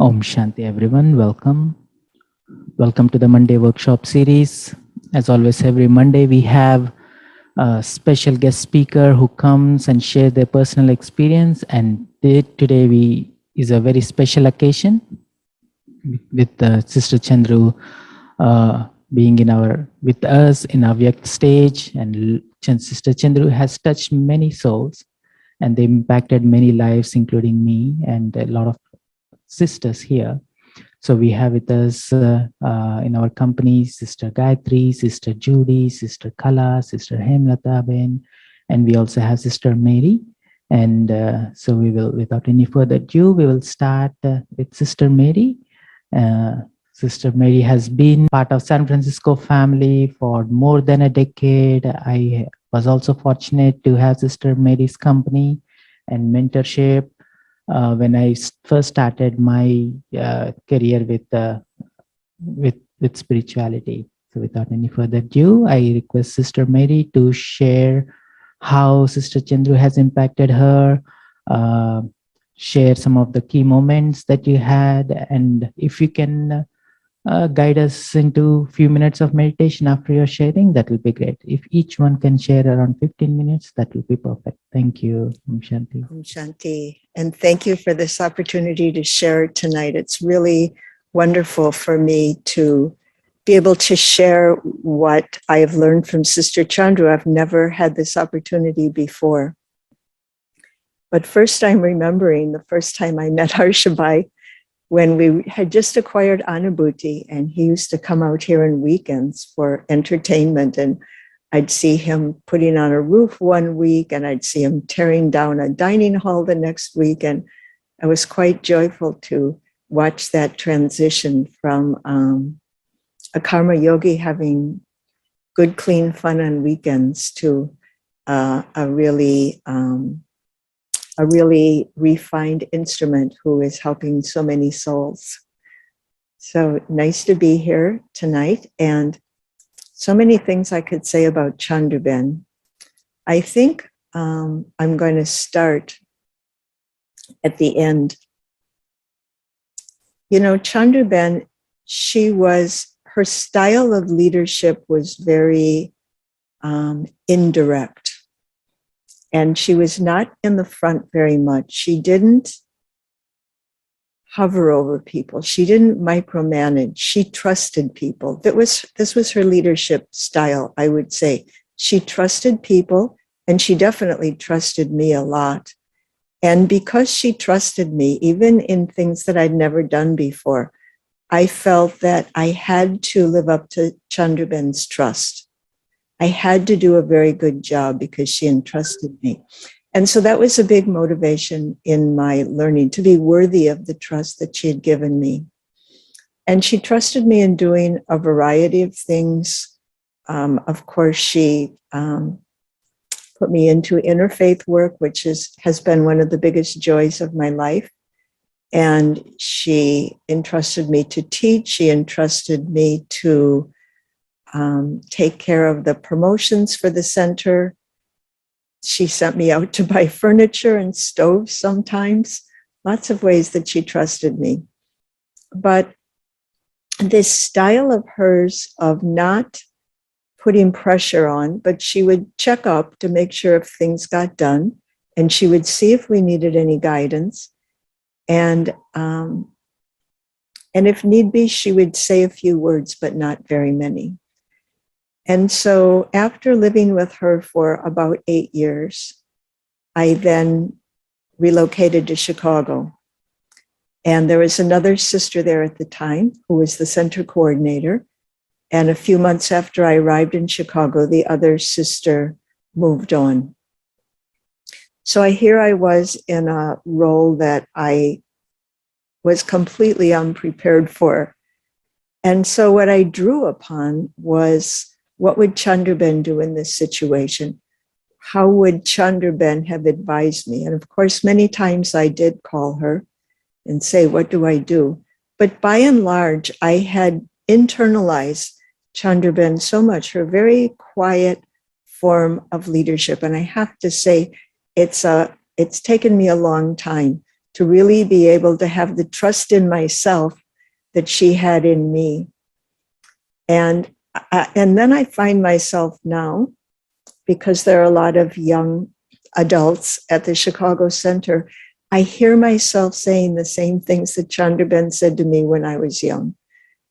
Om Shanti, everyone. Welcome. Welcome to the Monday workshop series. As always, every Monday we have a special guest speaker who comes and share their personal experience. And today is a very special occasion with Sister Chandru being with us in our Vyakt stage. And Sister Chandru has touched many souls, and they impacted many lives, including me and a lot of sisters here. So we have with us in our company, Sister Gayatri, Sister Judy, Sister Kala, Sister Hemlata Ben, and we also have Sister Mary. And so we will, without any further ado, we will start with Sister Mary. Sister Mary has been part of San Francisco family for more than a decade. I was also fortunate to have Sister Mary's company and mentorship when I first started my career with spirituality. So without any further ado, I request Sister Mary to share how Sister Chandru has impacted her, share some of the key moments that you had, and if you can guide us into a few minutes of meditation after your sharing, that will be great. If each one can share around 15 minutes, that will be perfect. Thank you. Om Shanti. Om Shanti. And thank you for this opportunity to share tonight. It's really wonderful for me to be able to share what I have learned from Sister Chandru. I've never had this opportunity before. But first I'm remembering the first time I met Harshabai when we had just acquired Anubhuti, and he used to come out here on weekends for entertainment, and I'd see him putting on a roof one week, and I'd see him tearing down a dining hall the next week, and I was quite joyful to watch that transition from a karma yogi having good, clean fun on weekends to a really refined instrument who is helping so many souls. So nice to be here tonight, and so many things I could say about Chandru Ben. I think I'm going to start at the end. You know, Chandru Ben, her style of leadership was very indirect. And she was not in the front very much. She didn't hover over people. She didn't micromanage. She trusted people. This was her leadership style, I would say. She trusted people, and she definitely trusted me a lot. And because she trusted me, even in things that I'd never done before, I felt that I had to live up to Chandru Ben's trust. I had to do a very good job because she entrusted me. And so that was a big motivation in my learning, to be worthy of the trust that she had given me. And she trusted me in doing a variety of things. Of course, she put me into interfaith work, which has been one of the biggest joys of my life. And she entrusted me to teach. She entrusted me to take care of the promotions for the center. She sent me out to buy furniture and stoves sometimes. Lots of ways that she trusted me. But this style of hers of not putting pressure on, but she would check up to make sure if things got done, and she would see if we needed any guidance. And if need be, she would say a few words, but not very many. And so after living with her for about 8 years, I then relocated to Chicago. And there was another sister there at the time who was the center coordinator. And a few months after I arrived in Chicago, the other sister moved on. So here I was in a role that I was completely unprepared for. And so what I drew upon was, what would Chandru Ben do in this situation? How would Chandru Ben have advised me? And of course, many times I did call her and say, what do I do? But by and large, I had internalized Chandru Ben so much, her very quiet form of leadership. And I have to say, it's taken me a long time to really be able to have the trust in myself that she had in me. And then I find myself now, because there are a lot of young adults at the Chicago Center, I hear myself saying the same things that Chandru said to me when I was young.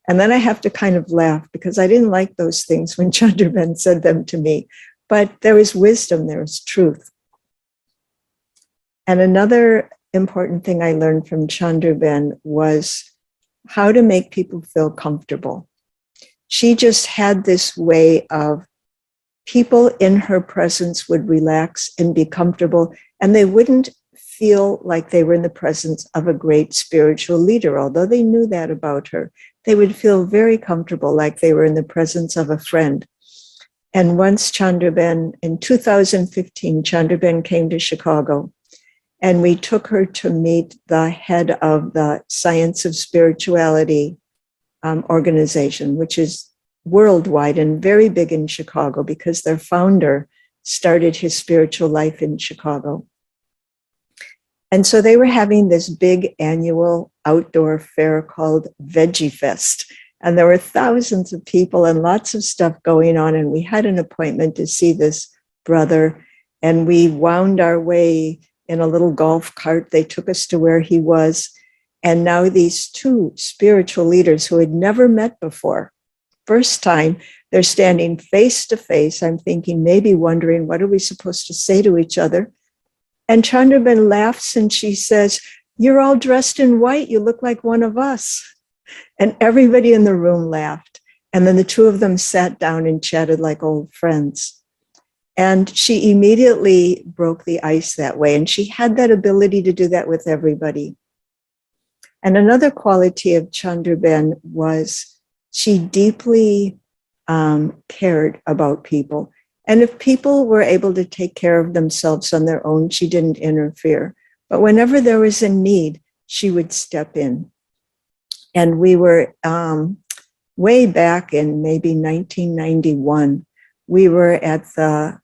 And then I have to kind of laugh because I didn't like those things when Chandru said them to me. But there was wisdom, there was truth. And another important thing I learned from Chandru was how to make people feel comfortable. She just had this way of people in her presence would relax and be comfortable, and they wouldn't feel like they were in the presence of a great spiritual leader. Although they knew that about her, they would feel very comfortable, like they were in the presence of a friend. And once Chandru in 2015, Chandru came to Chicago, and we took her to meet the head of the Science of Spirituality organization, which is worldwide and very big in Chicago because their founder started his spiritual life in Chicago. And so they were having this big annual outdoor fair called Veggie Fest. And there were thousands of people and lots of stuff going on. And we had an appointment to see this brother. And we wound our way in a little golf cart. They took us to where he was. And now these two spiritual leaders who had never met before, first time, they're standing face to face. I'm thinking, maybe wondering, what are we supposed to say to each other? And Chandru laughs and she says, "You're all dressed in white. You look like one of us." And everybody in the room laughed. And then the two of them sat down and chatted like old friends. And she immediately broke the ice that way. And she had that ability to do that with everybody. And another quality of Chandru was she deeply cared about people. And if people were able to take care of themselves on their own, she didn't interfere. But whenever there was a need, she would step in. And we were way back in maybe 1991, we were at the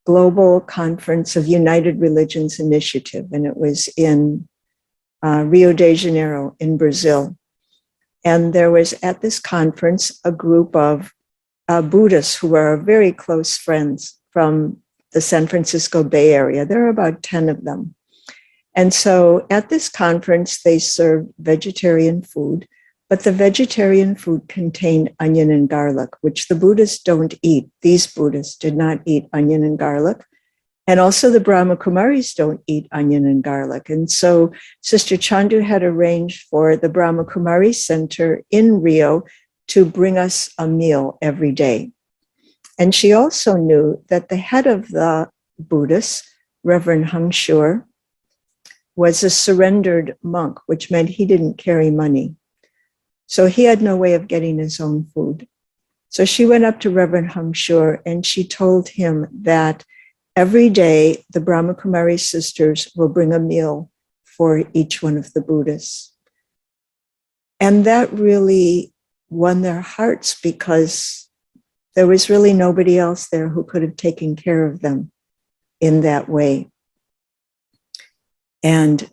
Global Conference of United Religions Initiative, and it was in Rio de Janeiro in Brazil. And there was at this conference a group of Buddhists who were very close friends from the San Francisco Bay Area. There are about 10 of them. And so at this conference, they served vegetarian food, but the vegetarian food contained onion and garlic, which the Buddhists don't eat. These Buddhists did not eat onion and garlic. And also the Brahma Kumaris don't eat onion and garlic. And so Sr Chandru had arranged for the Brahma Kumaris Center in Rio to bring us a meal every day. And she also knew that the head of the Buddhists, Reverend Hung Shur, was a surrendered monk, which meant he didn't carry money. So he had no way of getting his own food. So she went up to Reverend Hung Shur and she told him that every day the Brahma Kumari sisters will bring a meal for each one of the Buddhists. And that really won their hearts because there was really nobody else there who could have taken care of them in that way. And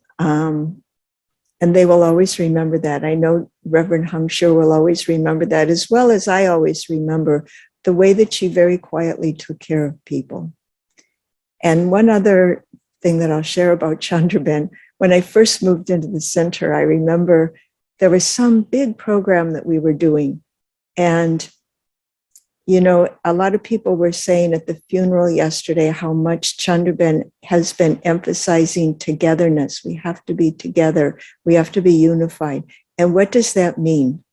they will always remember that. I know Reverend Hung Shur will always remember that, as well as I always remember the way that she very quietly took care of people. And one other thing that I'll share about Chandru, when I first moved into the center, I remember there was some big program that we were doing. And you know, a lot of people were saying at the funeral yesterday how much Chandru has been emphasizing togetherness. We have to be together. We have to be unified. And what does that mean?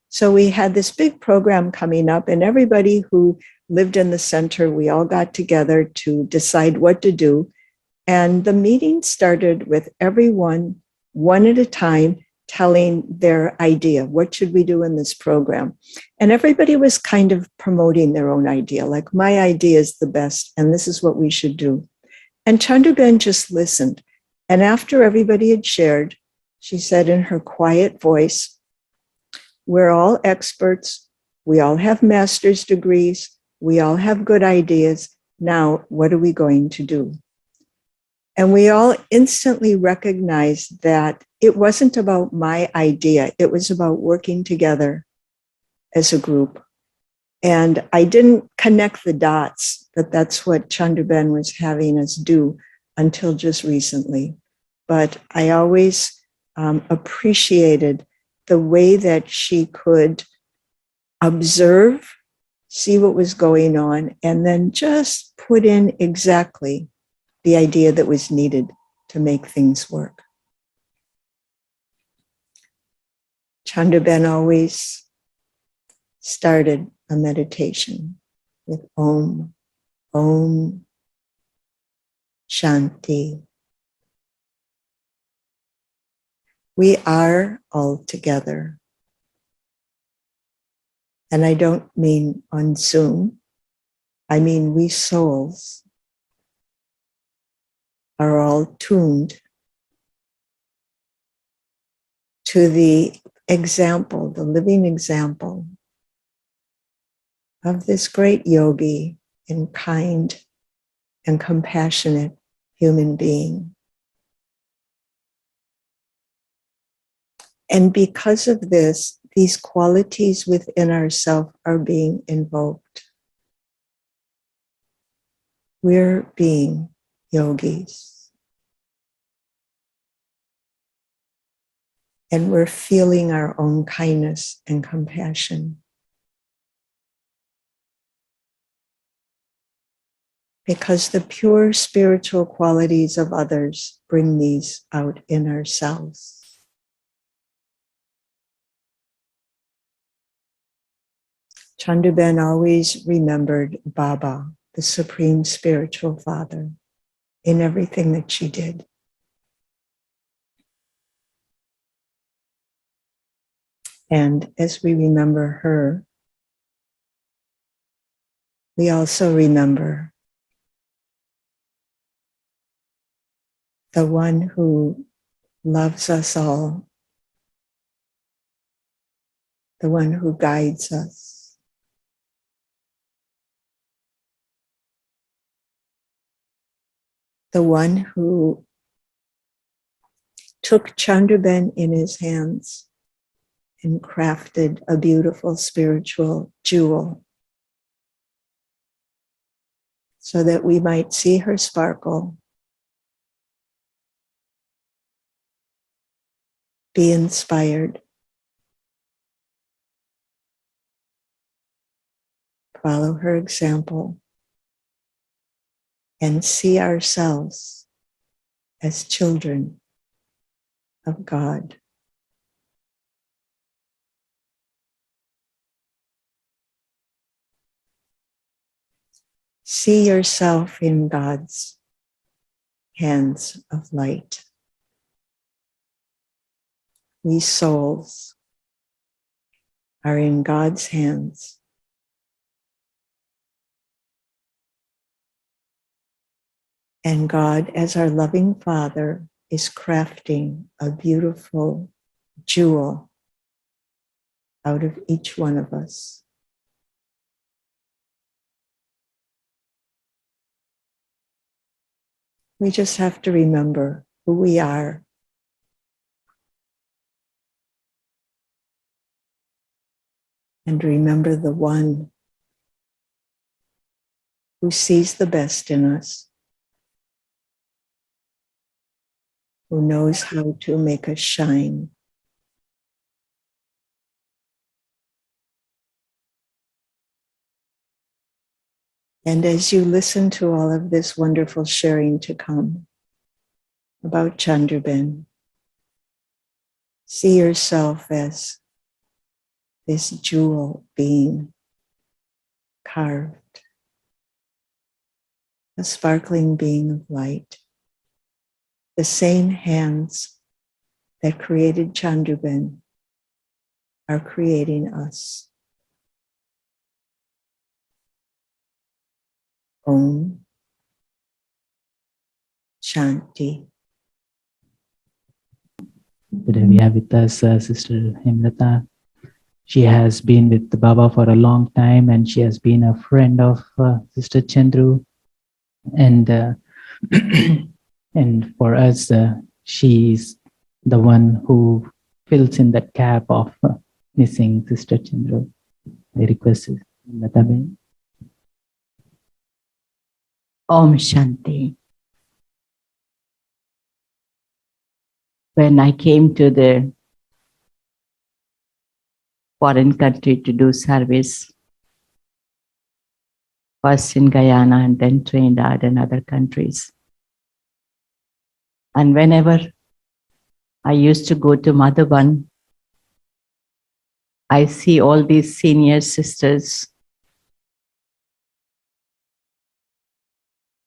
So we had this big program coming up, and everybody who lived in the center, we all got together to decide what to do. And the meeting started with everyone, one at a time, telling their idea. What should we do in this program? And everybody was kind of promoting their own idea, like my idea is the best, and this is what we should do. And Chandru just listened. And after everybody had shared, she said in her quiet voice, "We're all experts. We all have master's degrees. We all have good ideas. Now, what are we going to do?" And we all instantly recognized that it wasn't about my idea. It was about working together as a group. And I didn't connect the dots that that's what Chandru was having us do until just recently. But I always appreciated the way that she could observe, see what was going on, and then just put in exactly the idea that was needed to make things work. Chandru always started a meditation with Om, Om, Shanti. We are all together. And I don't mean on Zoom. I mean, we souls are all tuned to the example, the living example of this great yogi and kind and compassionate human being. And because of this, these qualities within ourselves are being invoked. We're being yogis. And we're feeling our own kindness and compassion. Because the pure spiritual qualities of others bring these out in ourselves. Chandru always remembered Baba, the Supreme Spiritual Father, in everything that she did. And as we remember her, we also remember the one who loves us all, the one who guides us, the one who took Chandru in his hands and crafted a beautiful spiritual jewel so that we might see her sparkle, be inspired, follow her example, and see ourselves as children of God. See yourself in God's hands of light. We souls are in God's hands. And God, as our loving Father, is crafting a beautiful jewel out of each one of us. We just have to remember who we are. And remember the one who sees the best in us, who knows how to make us shine. And as you listen to all of this wonderful sharing to come about Chandru, see yourself as this jewel being carved, a sparkling being of light. The same hands that created Chandru are creating us. Om Shanti. Today we have with us Sister Himlata. She has been with the Baba for a long time, and she has been a friend of Sister Chandru. And And for us, she's the one who fills in that gap of missing Sister Chandru. I request Lataben. Om Shanti. When I came to the foreign country to do service, first in Guyana and then Trinidad and other countries. And whenever I used to go to Madhavan, I see all these senior sisters.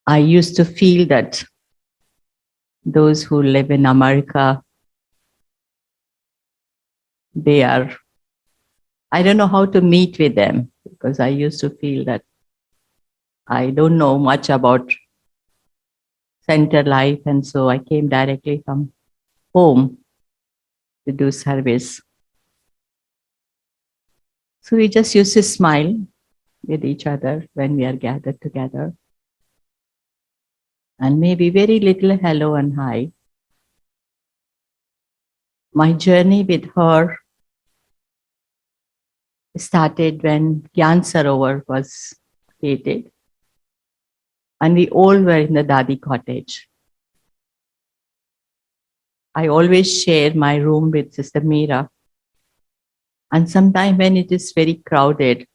I used to feel that those who live in America, I don't know how to meet with them because I used to feel that I don't know much about center life. And so I came directly from home to do service. So we just used to smile with each other when we are gathered together. And maybe very little hello and hi. My journey with her started when Gyan Sarovar was created. And we all were in the Dadi cottage. I always share my room with Sister Meera. And sometimes when it is very crowded,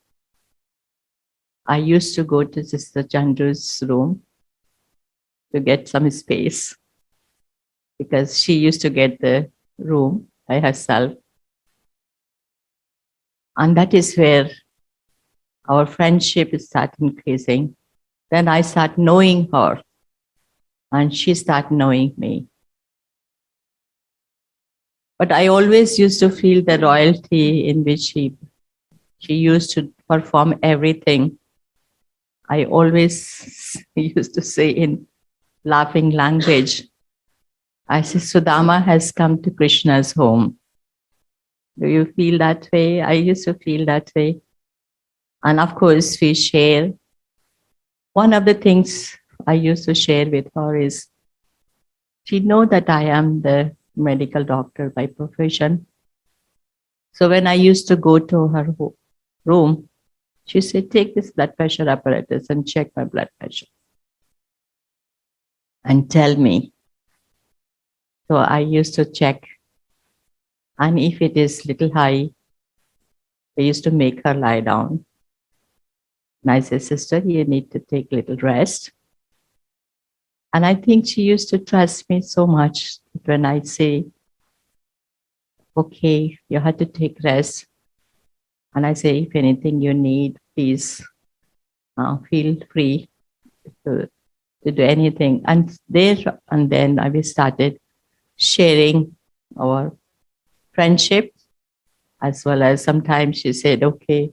I used to go to Sister Chandru's room to get some space because she used to get the room by herself. And that is where our friendship started increasing. Then I start knowing her and she started knowing me. But I always used to feel the royalty in which she used to perform everything. I always used to say in laughing language, I say, Sudama has come to Krishna's home. Do you feel that way? I used to feel that way. And of course, we share. One of the things I used to share with her is she knows that I am the medical doctor by profession. So when I used to go to her room, she said, take this blood pressure apparatus and check my blood pressure and tell me. So I used to check. And if it is little high, I used to make her lie down. And I said, sister, you need to take little rest. And I think she used to trust me so much that when I say, okay, you have to take rest. And I say, if anything you need, please feel free to do anything. And then we started sharing our friendship, as well as sometimes she said, okay,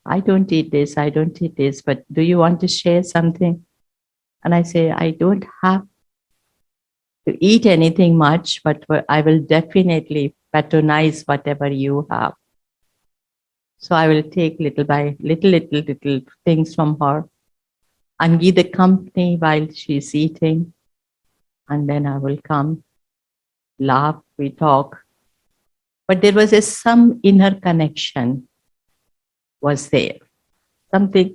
I don't eat this, but do you want to share something? And I say, I don't have to eat anything much, but I will definitely patronize whatever you have. So I will take little by little things from her and give the company while she's eating. And then I will come, laugh, we talk. But there was some inner connection was there. Something,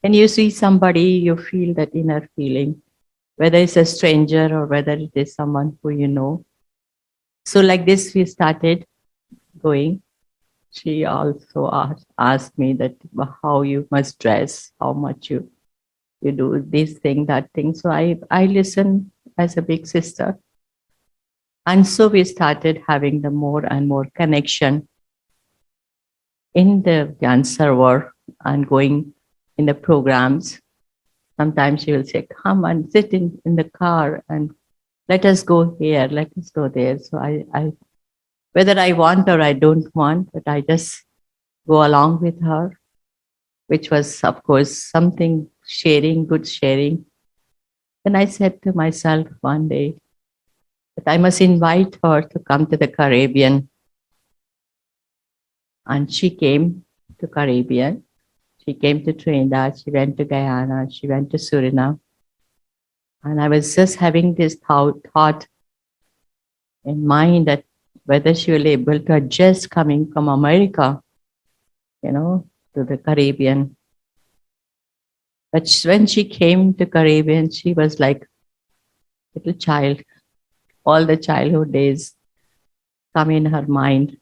when you see somebody, you feel that inner feeling, whether it's a stranger or whether it is someone who you know. So like this, we started going. She also asked me that how you must dress, how much you do this thing, that thing. So I listen as a big sister. And so we started having the more and more connection in the Gyan server and going in the programs. Sometimes she will say, come and sit in the car and let us go here, let us go there. So I whether I want or I don't want, but I just go along with her, which was, of course, something sharing, good sharing. Then I said to myself one day that I must invite her to come to the Caribbean. And she came to Caribbean. She came to Trinidad, she went to Guyana, she went to Suriname. And I was just having this thought in mind that whether she will be able to adjust coming from America, to the Caribbean. But when she came to Caribbean, she was like little child. All the childhood days come in her mind.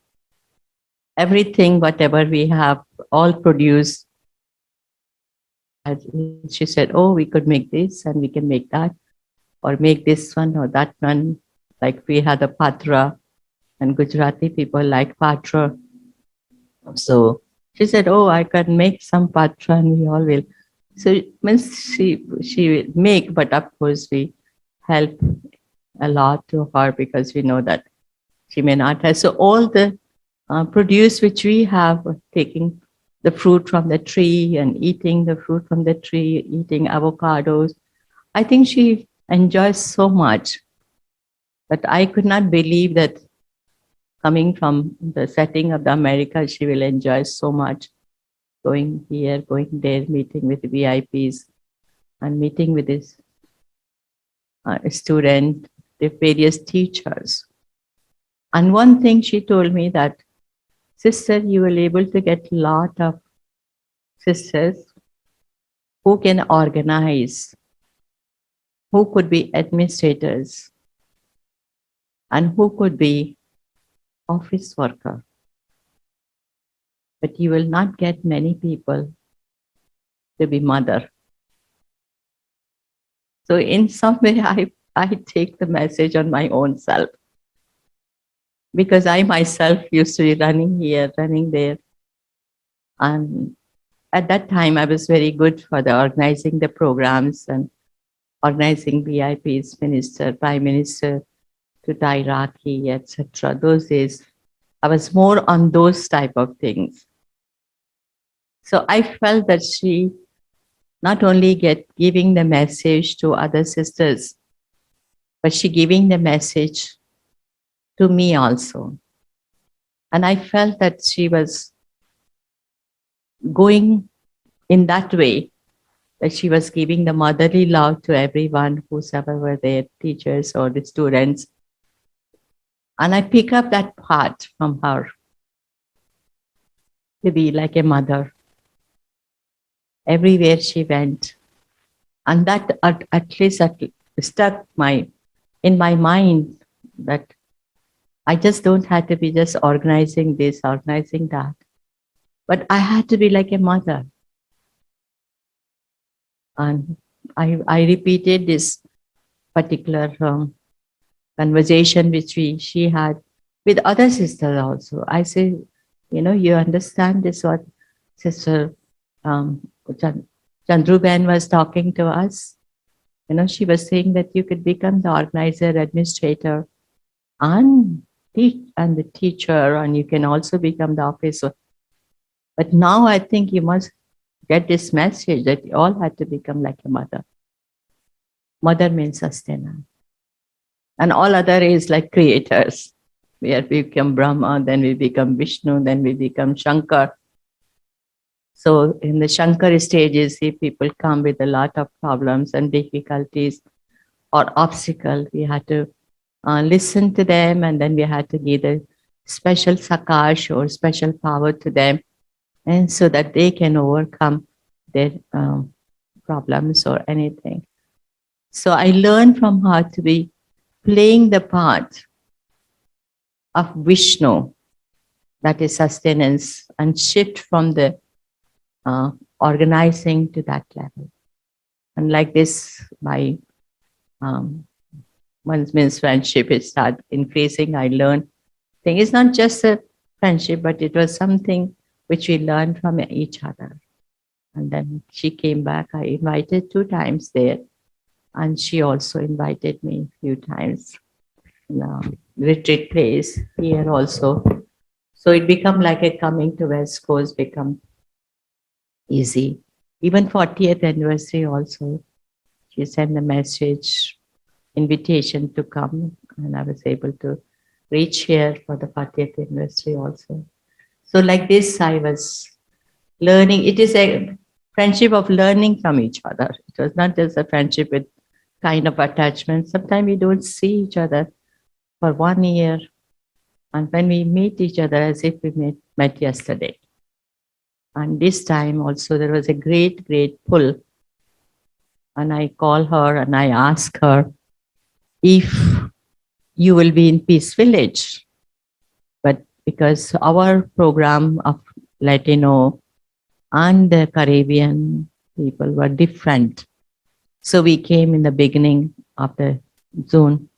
Everything, whatever we have, all produced. And she said, "Oh, we could make this and we can make that, or make this one or that one." Like we had a patra, and Gujarati people like patra. So she said, "Oh, I can make some patra, and we all will." So it means she will make, but of course we help a lot to her because we know that she may not have. So all the produce which we have, taking the fruit from the tree and eating the fruit from the tree, eating avocados, I think she enjoys so much that I could not believe that coming from the setting of the America, she will enjoy so much going here, going there, meeting with the VIPs and meeting with this student, the various teachers. And one thing she told me that, "Sister, you will able to get a lot of sisters who can organize, who could be administrators, and who could be office worker. But you will not get many people to be mother." So in some way, I take the message on my own self, because I myself used to be running here, running there. And at that time, I was very good for the organizing the programs and organizing VIPs, minister, prime minister, to tie Rakhi, etc. Those days, I was more on those type of things. So I felt that she not only giving the message to other sisters, but she giving the message to me also. And I felt that she was going in that way, that she was giving the motherly love to everyone, whosoever were there, teachers or the students. And I pick up that part from her, to be like a mother everywhere she went. And that at least stuck in my mind, that I just don't have to be just organizing this, organizing that, but I had to be like a mother. And I repeated this particular conversation which she had with other sisters also. I say, you understand this, what Sister Chandru Ben was talking to us. She was saying that you could become the organizer, administrator, and the teacher, and you can also become the officer. But now I think you must get this message that you all had to become like a mother. Mother means sustainer. And all other is like creators. We become Brahma, then we become Vishnu, then we become Shankar. So in the Shankar stages, if people come with a lot of problems and difficulties or obstacles, we had to listen to them, and then we had to give a special sakash or special power to them, and so that they can overcome their problems or anything. So I learned from her to be playing the part of Vishnu, that is sustenance, and shift from the organizing to that level. And like this, my one's friendship, it started increasing. I learned thing. It's not just a friendship, but it was something which we learned from each other. And then she came back. I invited 2 times there, and she also invited me a few times in a retreat place here also. So it become like a coming to West Coast become easy. Even 40th anniversary also, she sent a message, invitation to come, and I was able to reach here for the 40th anniversary also. So like this, I was learning. It is a friendship of learning from each other. It was not just a friendship with kind of attachment. Sometimes we don't see each other for 1 year, and when we meet each other as if we met yesterday. And this time also there was a great, great pull. And I call her and I ask her if you will be in Peace Village. But because our program of Latino and the Caribbean people were different, so we came in the beginning of the June.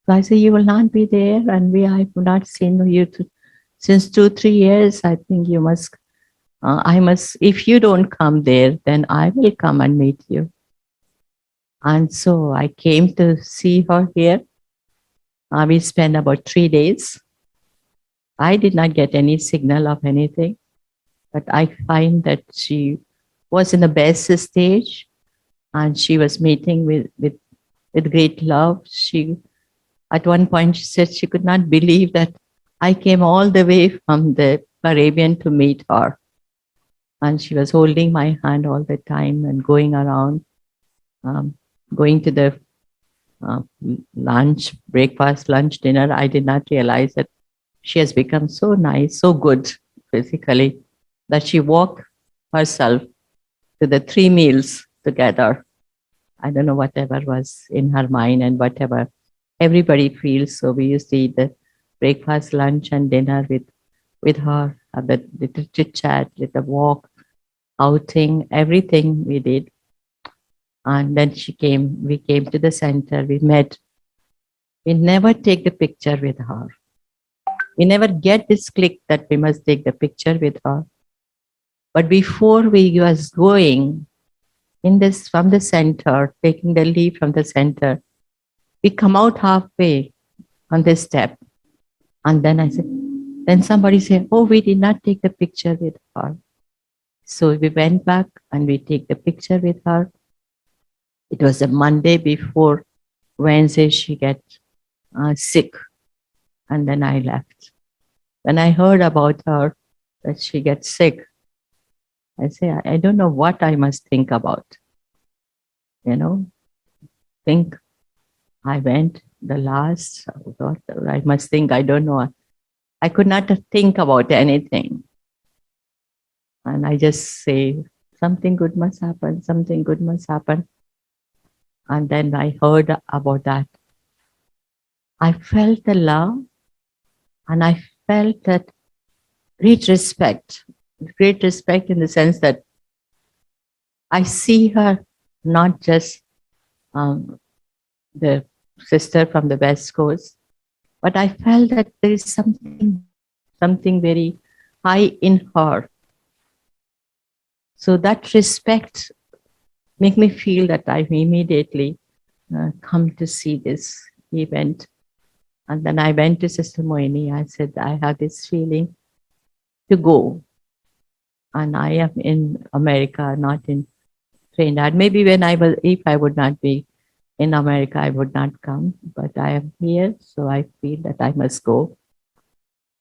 So I said, you will not be there, and I have not seen you since 2-3 years. I think you must, I must, if you don't come there, then I will come and meet you. And so I came to see her here. We spent about 3 days. I did not get any signal of anything, but I find that she was in the best stage, and she was meeting with great love. She, at one point, she said she could not believe that I came all the way from the Caribbean to meet her. And she was holding my hand all the time and going around, going to the lunch, breakfast, lunch, dinner. I did not realize that she has become so nice, so good physically, that she walked herself to the 3 meals together. I don't know whatever was in her mind and whatever everybody feels. So we used to eat the breakfast, lunch, and dinner with her, the chit chat, with the walk, outing, everything we did. And then we came to the center, we met. We never take the picture with her. We never get this click that we must take the picture with her. But before we was going from the center, taking the leave from the center, we come out halfway on this step. And then I said, then somebody said, oh, we did not take the picture with her. So we went back and we take the picture with her. It was a Monday before Wednesday she get sick. And then I left. When I heard about her, that she gets sick, I say, I don't know what I must think about. Think I went the last, I must think, I don't know. I could not think about anything. And I just say, something good must happen, something good must happen. And then I heard about that. I felt the love, and I felt that great respect in the sense that I see her not just the sister from the West Coast, but I felt that there is something very high in her. So that respect make me feel that I immediately come to see this event. And then I went to Sister Moini. I said, I have this feeling to go. And I am in America, not in Trinidad. Maybe if I would not be in America, I would not come. But I am here, so I feel that I must go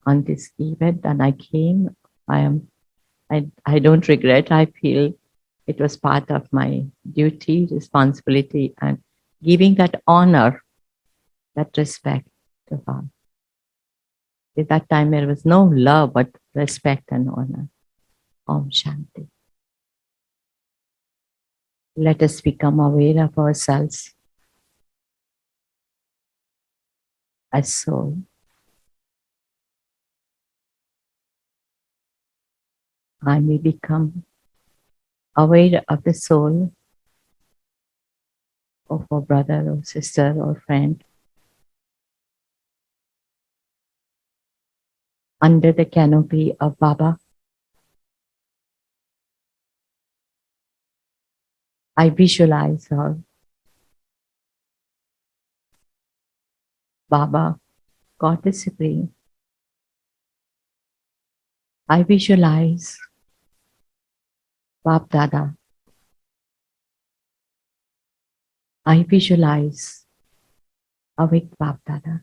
on this event. And I came. I don't regret. I feel it was part of my duty, responsibility, and giving that honor, that respect to her. At that time, there was no love, but respect and honor. Om Shanti. Let us become aware of ourselves as soul. I may become aware of the soul of a brother or sister or friend under the canopy of Baba. I visualize her. Baba, God is Supreme. I visualize Bab Dada. I visualize awake Bab Dada.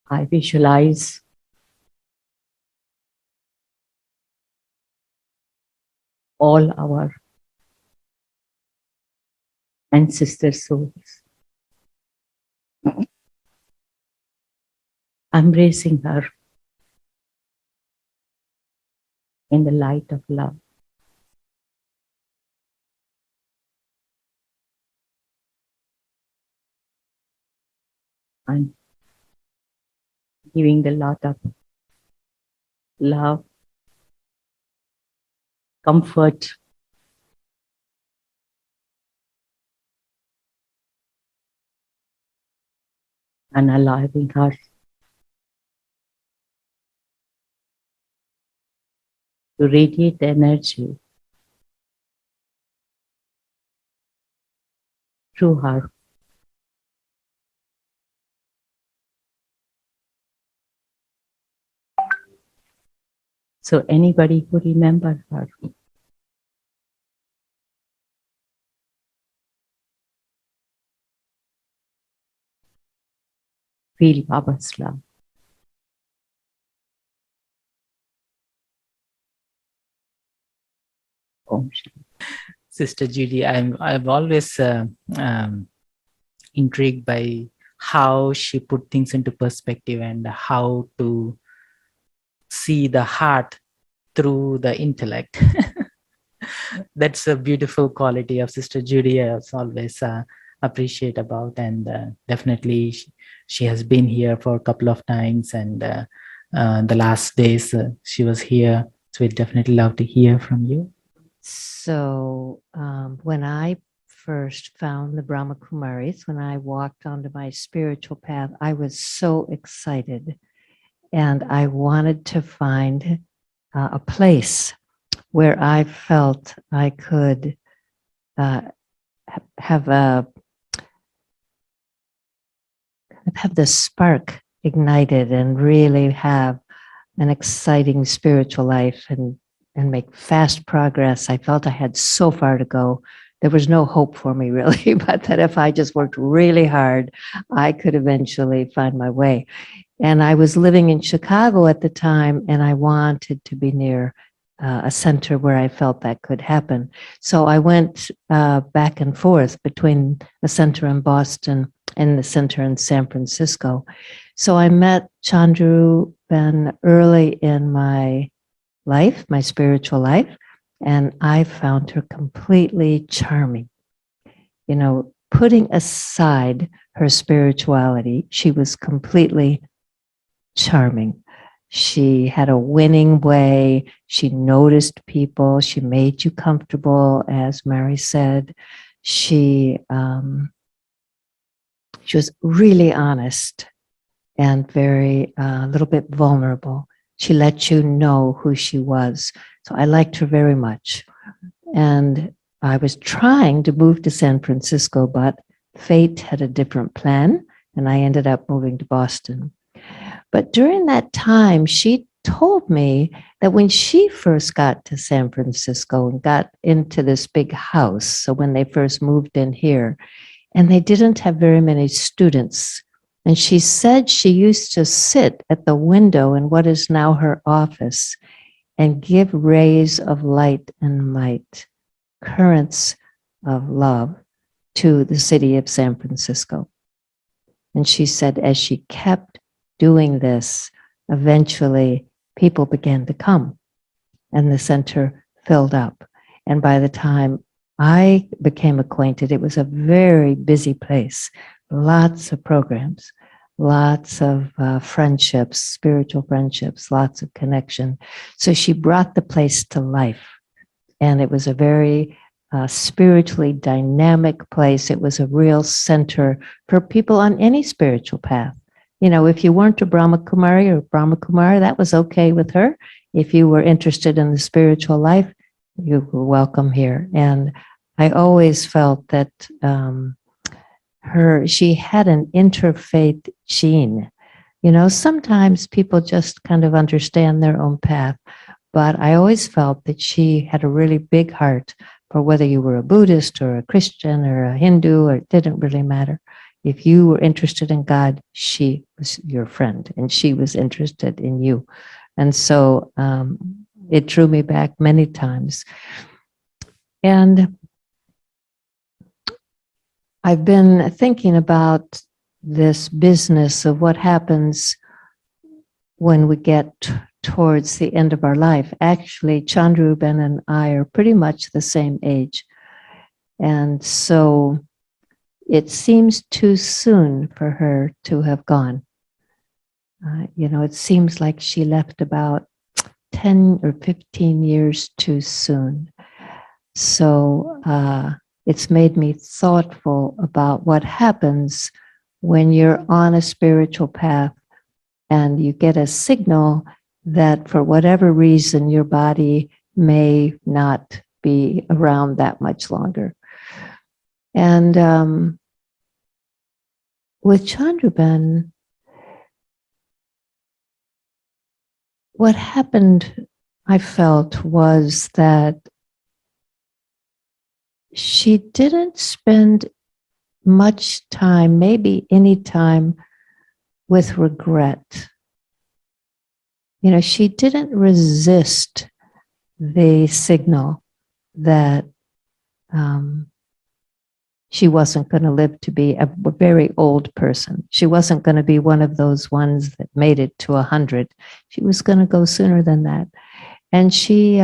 I visualize all our and sister souls, embracing her in the light of love. And giving the lot of love, comfort, and allowing her to radiate the energy through her. So anybody who remembers her, feel Baba's love. Om Shanti. Sister Judy, I've always intrigued by how she put things into perspective and how to see the heart through the intellect. That's a beautiful quality of Sister Judy. I always appreciate about, and definitely she has been here for a couple of times, and the last days she was here. So we'd definitely love to hear from you. So when I first found the Brahma Kumaris, when I walked onto my spiritual path, I was so excited. And I wanted to find a place where I felt I could have the spark ignited and really have an exciting spiritual life and make fast progress. I felt I had so far to go. There was no hope for me really, but that if I just worked really hard, I could eventually find my way. And I was living in Chicago at the time, and I wanted to be near a center where I felt that could happen. So I went back and forth between the center in Boston and the center in San Francisco. So I met Chandru Ben early in my life, my spiritual life, and I found her completely charming. You know, putting aside her spirituality, she was completely charming. She had a winning way. She noticed people. She made you comfortable, as Mary said. She was really honest and very a little bit vulnerable. She let you know who she was. So I liked her very much. And I was trying to move to San Francisco, but fate had a different plan, and I ended up moving to Boston. But during that time, she told me that when she first got to San Francisco and got into this big house, so when they first moved in here, and they didn't have very many students. And she said she used to sit at the window in what is now her office and give rays of light and might, currents of love to the city of San Francisco. And she said as she kept doing this, eventually people began to come and the center filled up. And by the time I became acquainted, it was a very busy place, lots of programs, lots of friendships, spiritual friendships, lots of connection. So she brought the place to life. And it was a very spiritually dynamic place. It was a real center for people on any spiritual path. You know, if you weren't a Brahma Kumari or Brahma Kumar, that was okay with her. If you were interested in the spiritual life, you were welcome here. And I always felt that she had an interfaith gene. You know, sometimes people just kind of understand their own path, but I always felt that she had a really big heart for whether you were a Buddhist or a Christian or a Hindu, or it didn't really matter. If you were interested in God, she was your friend and she was interested in you. And so it drew me back many times. And I've been thinking about this business of what happens when we get towards the end of our life. Actually, Chandru, Ben, and I are pretty much the same age. And so it seems too soon for her to have gone. It seems like she left about 10 or 15 years too soon. So it's made me thoughtful about what happens when you're on a spiritual path and you get a signal that for whatever reason your body may not be around that much longer. And with Chandruben, what happened, I felt, was that she didn't spend much time, maybe any time, with regret. She didn't resist the signal that she wasn't going to live to be a very old person. She wasn't going to be one of those ones that made it to 100. She was going to go sooner than that. And she,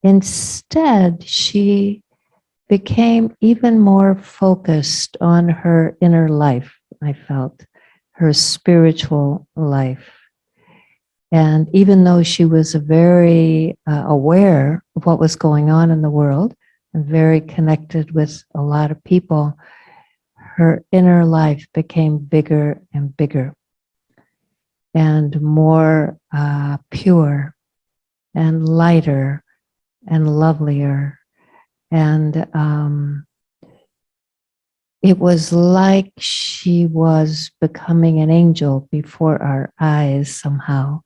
instead, she became even more focused on her inner life, I felt, her spiritual life. And even though she was very aware of what was going on in the world and very connected with a lot of people, her inner life became bigger and bigger and more pure and lighter and lovelier. And it was like she was becoming an angel before our eyes somehow.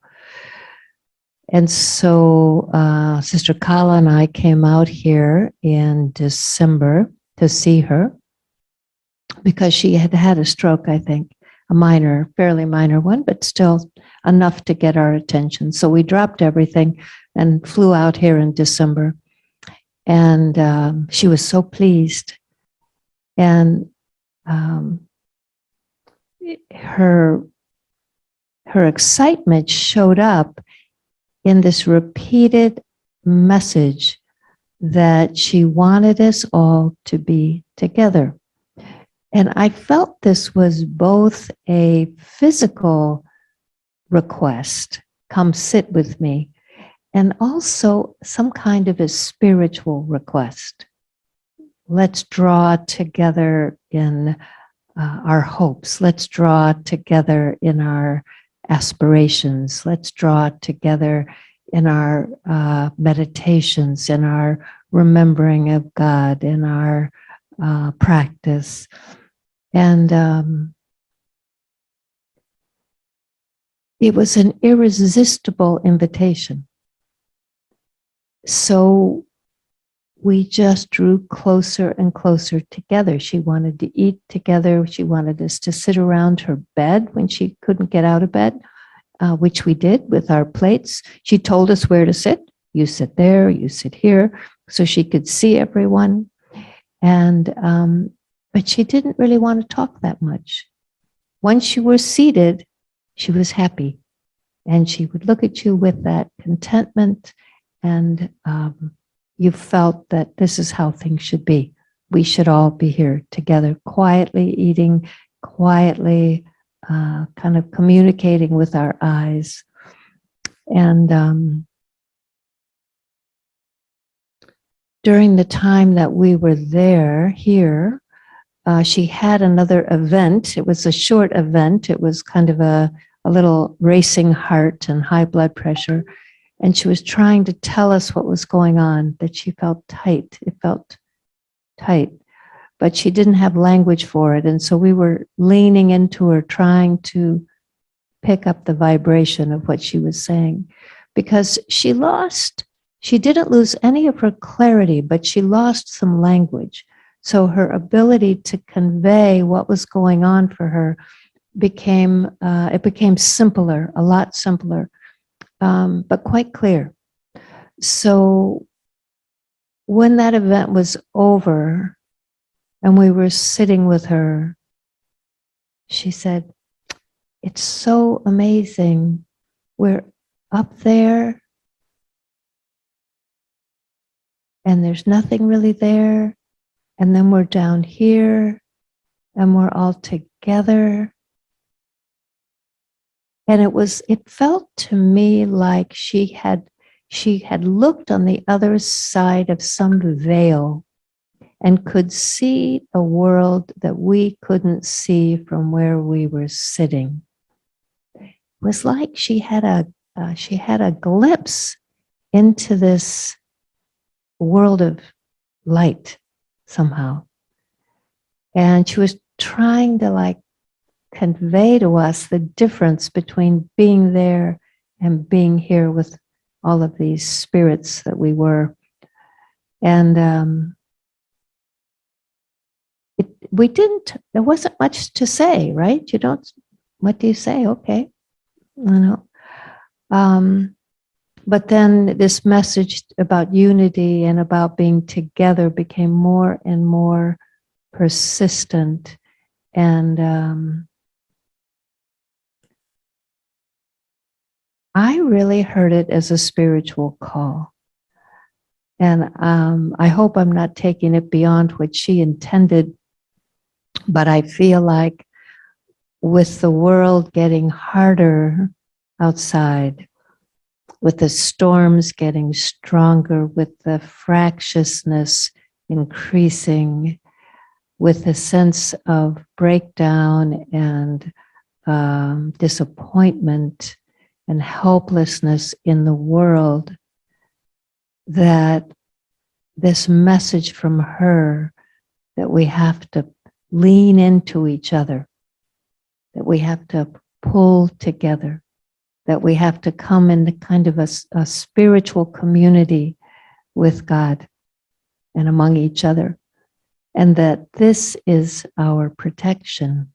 And so Sister Kala and I came out here in December to see her because she had had a stroke, I think, a fairly minor one, but still enough to get our attention. So we dropped everything and flew out here in December. And she was so pleased. And her excitement showed up in this repeated message that she wanted us all to be together. And I felt this was both a physical request, come sit with me, and also some kind of a spiritual request. Let's draw together in our hopes. Let's draw together in our aspirations. Let's draw together in our meditations, in our remembering of God, in our practice. And it was an irresistible invitation. So we just drew closer and closer together. She wanted to eat together. She wanted us to sit around her bed when she couldn't get out of bed, which we did with our plates. She told us where to sit. You sit there, you sit here, so she could see everyone. And but she didn't really want to talk that much. Once you were seated, she was happy. And she would look at you with that contentment, and you felt that this is how things should be. We should all be here together, quietly eating, quietly kind of communicating with our eyes. And during the time that we were here, she had another event. It was a short event. It was kind of a little racing heart and high blood pressure. And she was trying to tell us what was going on, that she felt tight. It felt tight, but she didn't have language for it. And so we were leaning into her, trying to pick up the vibration of what she was saying, because she didn't lose any of her clarity, but she lost some language. So her ability to convey what was going on for her became simpler, a lot simpler. But quite clear. So when that event was over, and we were sitting with her, she said, "It's so amazing. We're up there and there's nothing really there. And then we're down here and we're all together." And it felt to me like she had looked on the other side of some veil and could see a world that we couldn't see from where we were sitting. It was like she had a glimpse into this world of light somehow. And she was trying to like convey to us the difference between being there and being here with all of these spirits that we were. And there wasn't much to say, right? What do you say? Okay. But then this message about unity and about being together became more and more persistent. And I really heard it as a spiritual call. And I hope I'm not taking it beyond what she intended, but I feel like with the world getting harder outside, with the storms getting stronger, with the fractiousness increasing, with a sense of breakdown and disappointment and helplessness in the world, that this message from her that we have to lean into each other, that we have to pull together, that we have to come into kind of a spiritual community with God and among each other, and that this is our protection.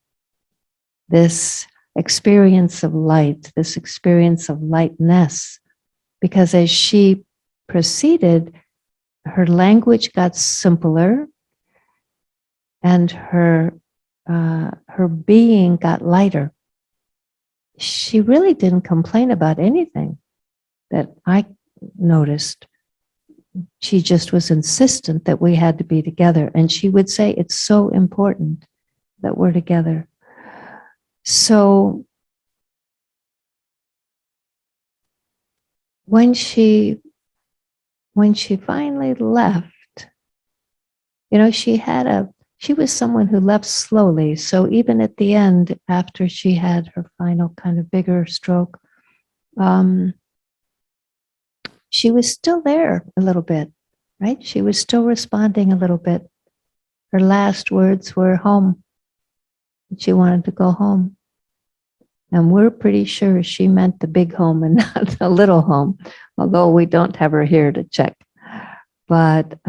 This experience of light, this experience of lightness, because as she proceeded, her language got simpler and her being got lighter. She really didn't complain about anything that I noticed. She just was insistent that we had to be together. And she would say, it's so important that we're together. So when she finally left, she was someone who left slowly. So even at the end, after she had her final kind of bigger stroke, she was still there a little bit, right? She was still responding a little bit. Her last words were home. She wanted to go home. And we're pretty sure she meant the big home and not the little home, although we don't have her here to check. But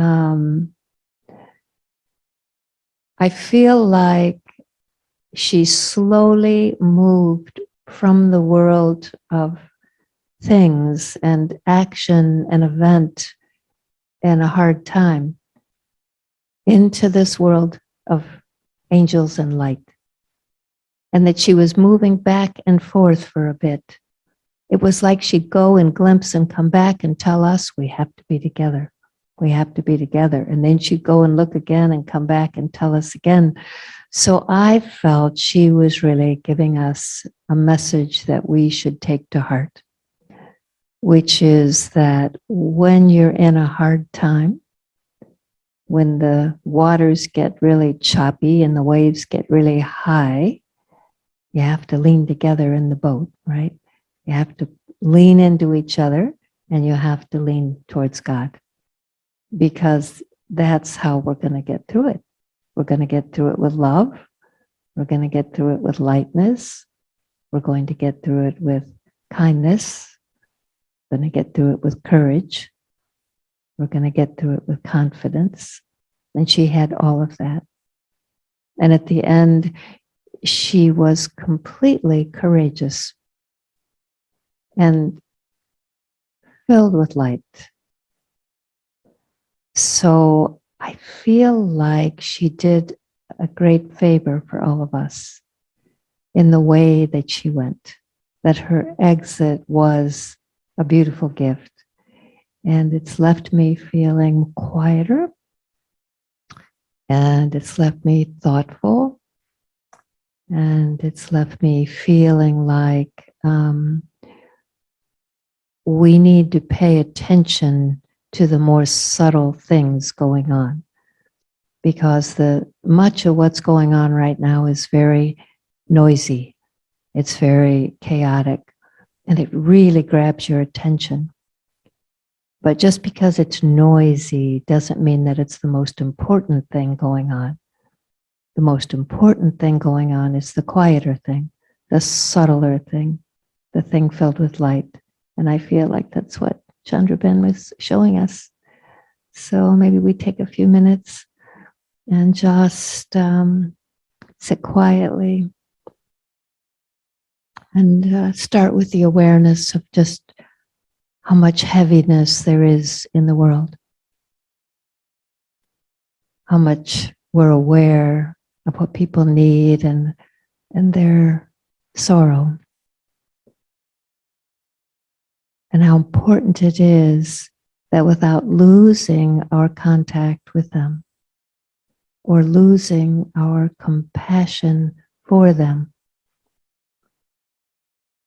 I feel like she slowly moved from the world of things and action and event and a hard time into this world of angels and light. And that she was moving back and forth for a bit. It was like she'd go and glimpse and come back and tell us, we have to be together. We have to be together. And then she'd go and look again and come back and tell us again. So I felt she was really giving us a message that we should take to heart, which is that when you're in a hard time, when the waters get really choppy and the waves get really high, you have to lean together in the boat, right? You have to lean into each other and you have to lean towards God, because that's how we're going to get through it. We're going to get through it with love. We're going to get through it with lightness. We're going to get through it with kindness. We're going to get through it with courage. We're going to get through it with confidence. And she had all of that. And at the end, she was completely courageous and filled with light. So I I feel like she did a great favor for all of us in the way that she went, that her exit was a beautiful gift. And it's left me feeling quieter, and it's left me thoughtful, and it's left me feeling like we need to pay attention to the more subtle things going on, because much of what's going on right now is very noisy. It's very chaotic, and it really grabs your attention. But just because it's noisy doesn't mean that it's the most important thing going on. The most important thing going on is the quieter thing, the subtler thing, the thing filled with light. And I feel like that's what Chandru Ben was showing us. So maybe we take a few minutes and just sit quietly and start with the awareness of just how much heaviness there is in the world, how much we're aware of what people need and their sorrow, and how important it is that without losing our contact with them or losing our compassion for them,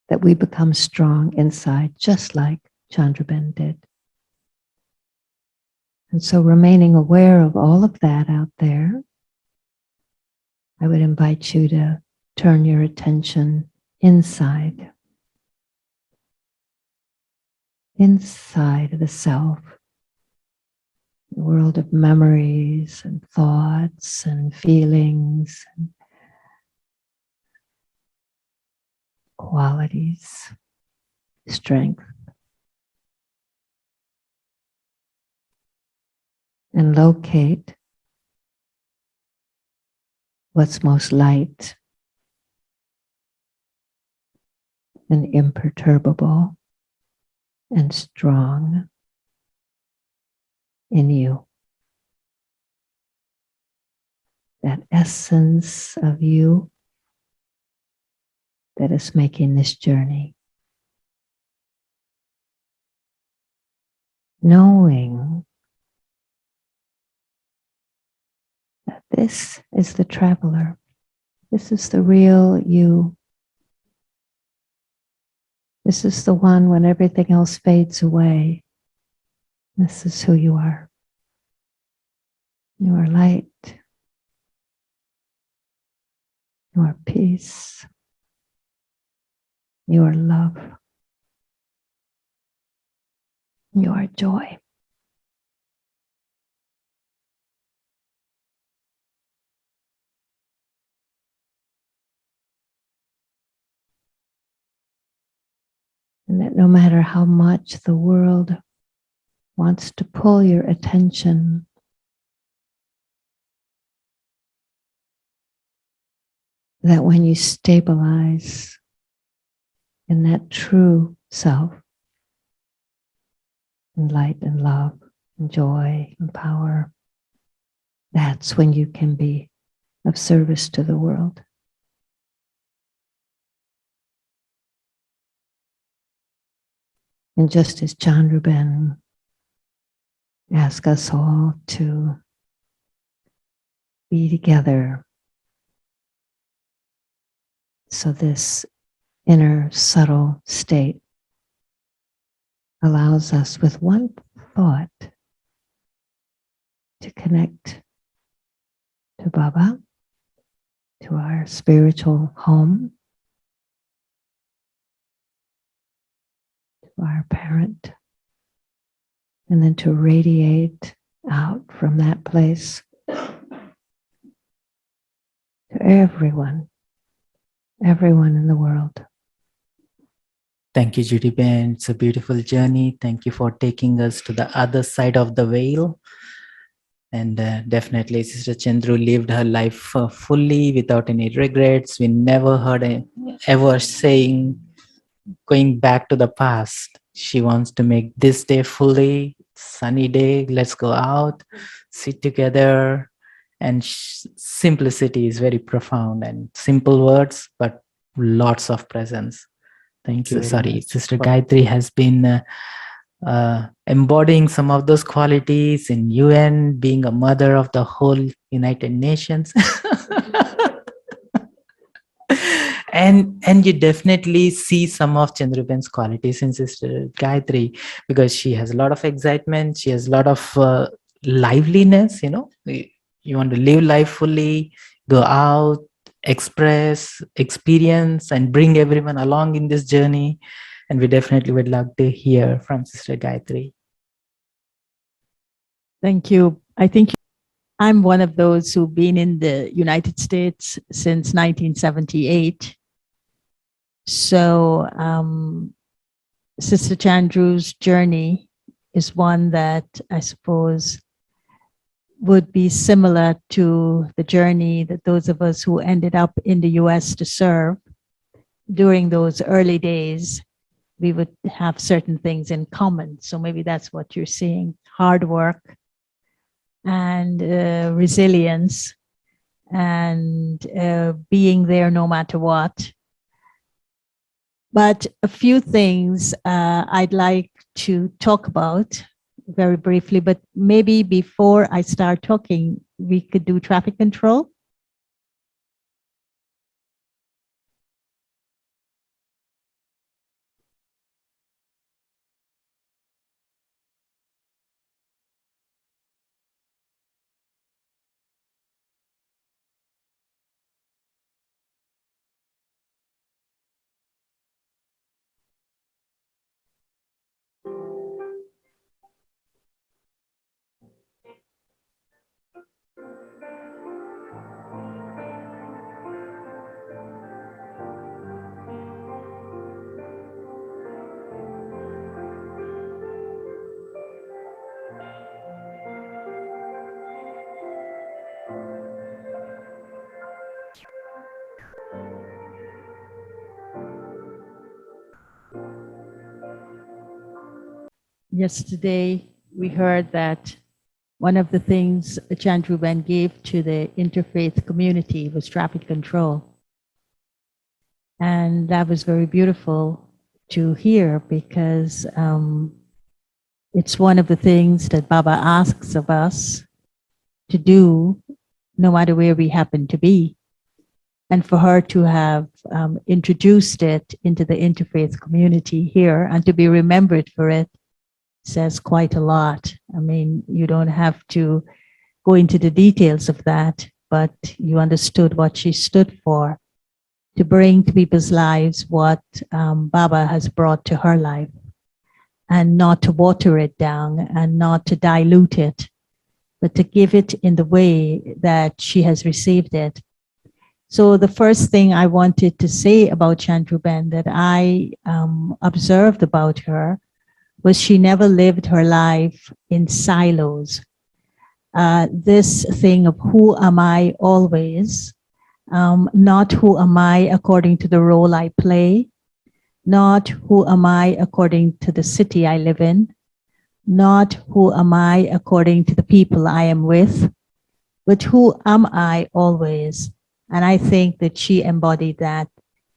that we become strong inside, just like Chandru Ben did. And so, remaining aware of all of that out there, I would invite you to turn your attention inside of the self, the world of memories and thoughts and feelings and qualities, strength. And locate what's most light and imperturbable and strong in you. That essence of you that is making this journey. Knowing that this is the traveler. This is the real you. This is the one when everything else fades away. This is who you are. You are light. You are peace. You are love. You are joy. And that no matter how much the world wants to pull your attention, that when you stabilize in that true self, in light and love and joy and power, that's when you can be of service to the world. And just as Chandru Ben asked us all to be together, so this inner subtle state allows us with one thought to connect to Baba, to our spiritual home, to our parent, and then to radiate out from that place to everyone in the world. Thank you, Judy Ben. It's a beautiful journey. Thank you for taking us to the other side of the veil. And definitely, Sister Chandru lived her life fully without any regrets. We never heard ever saying, going back to the past. She wants to make this day fully sunny day, let's go out, sit together. And simplicity is very profound, and simple words, but lots of presence. Thank you very much. Sister Gayatri has been embodying some of those qualities in UN, being a mother of the whole United Nations. and you definitely see some of Chandruben's qualities in Sister Gayatri, because she has a lot of excitement, she has a lot of liveliness. You want to live life fully, go out, express, experience, and bring everyone along in this journey. And we definitely would love to hear from Sister Gayatri. Thank you. I think I'm one of those who've been in the United States since 1978. So Sister Chandru's journey is one that I suppose would be similar to the journey that those of us who ended up in the US to serve during those early days, we would have certain things in common. So maybe that's what you're seeing: hard work and resilience and being there no matter what. But a few things I'd like to talk about very briefly, but maybe before I start talking, we could do traffic control. Yesterday, we heard that one of the things Chandru Ben gave to the interfaith community was traffic control. And that was very beautiful to hear, because it's one of the things that Baba asks of us to do no matter where we happen to be. And for her to have introduced it into the interfaith community here and to be remembered for it says quite a lot. I mean, you don't have to go into the details of that, but you understood what she stood for, to bring to people's lives what Baba has brought to her life, and not to water it down and not to dilute it, but to give it in the way that she has received it. So the first thing I wanted to say about Chandru Ben that I observed about her was she never lived her life in silos. This thing of who am I always, not who am I according to the role I play, not who am I according to the city I live in, not who am I according to the people I am with, but who am I always. And I think that she embodied that,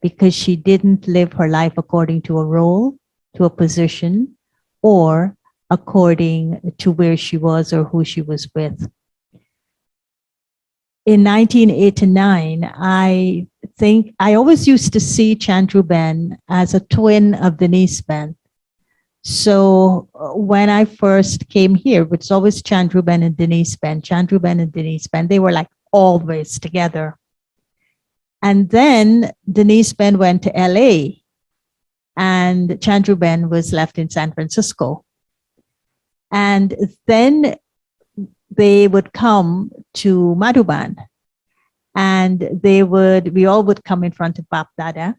because she didn't live her life according to a role, to a position, or according to where she was or who she was with. In 1989, I think I always used to see Chandru Ben as a twin of Denise Ben. So when I first came here, it was always Chandru Ben and Denise Ben, Chandru Ben and Denise Ben. They were like always together. And then Denise Ben went to LA, and Chandru Ben was left in San Francisco. And then they would come to Madhuban, and we all would come in front of Bap Dada,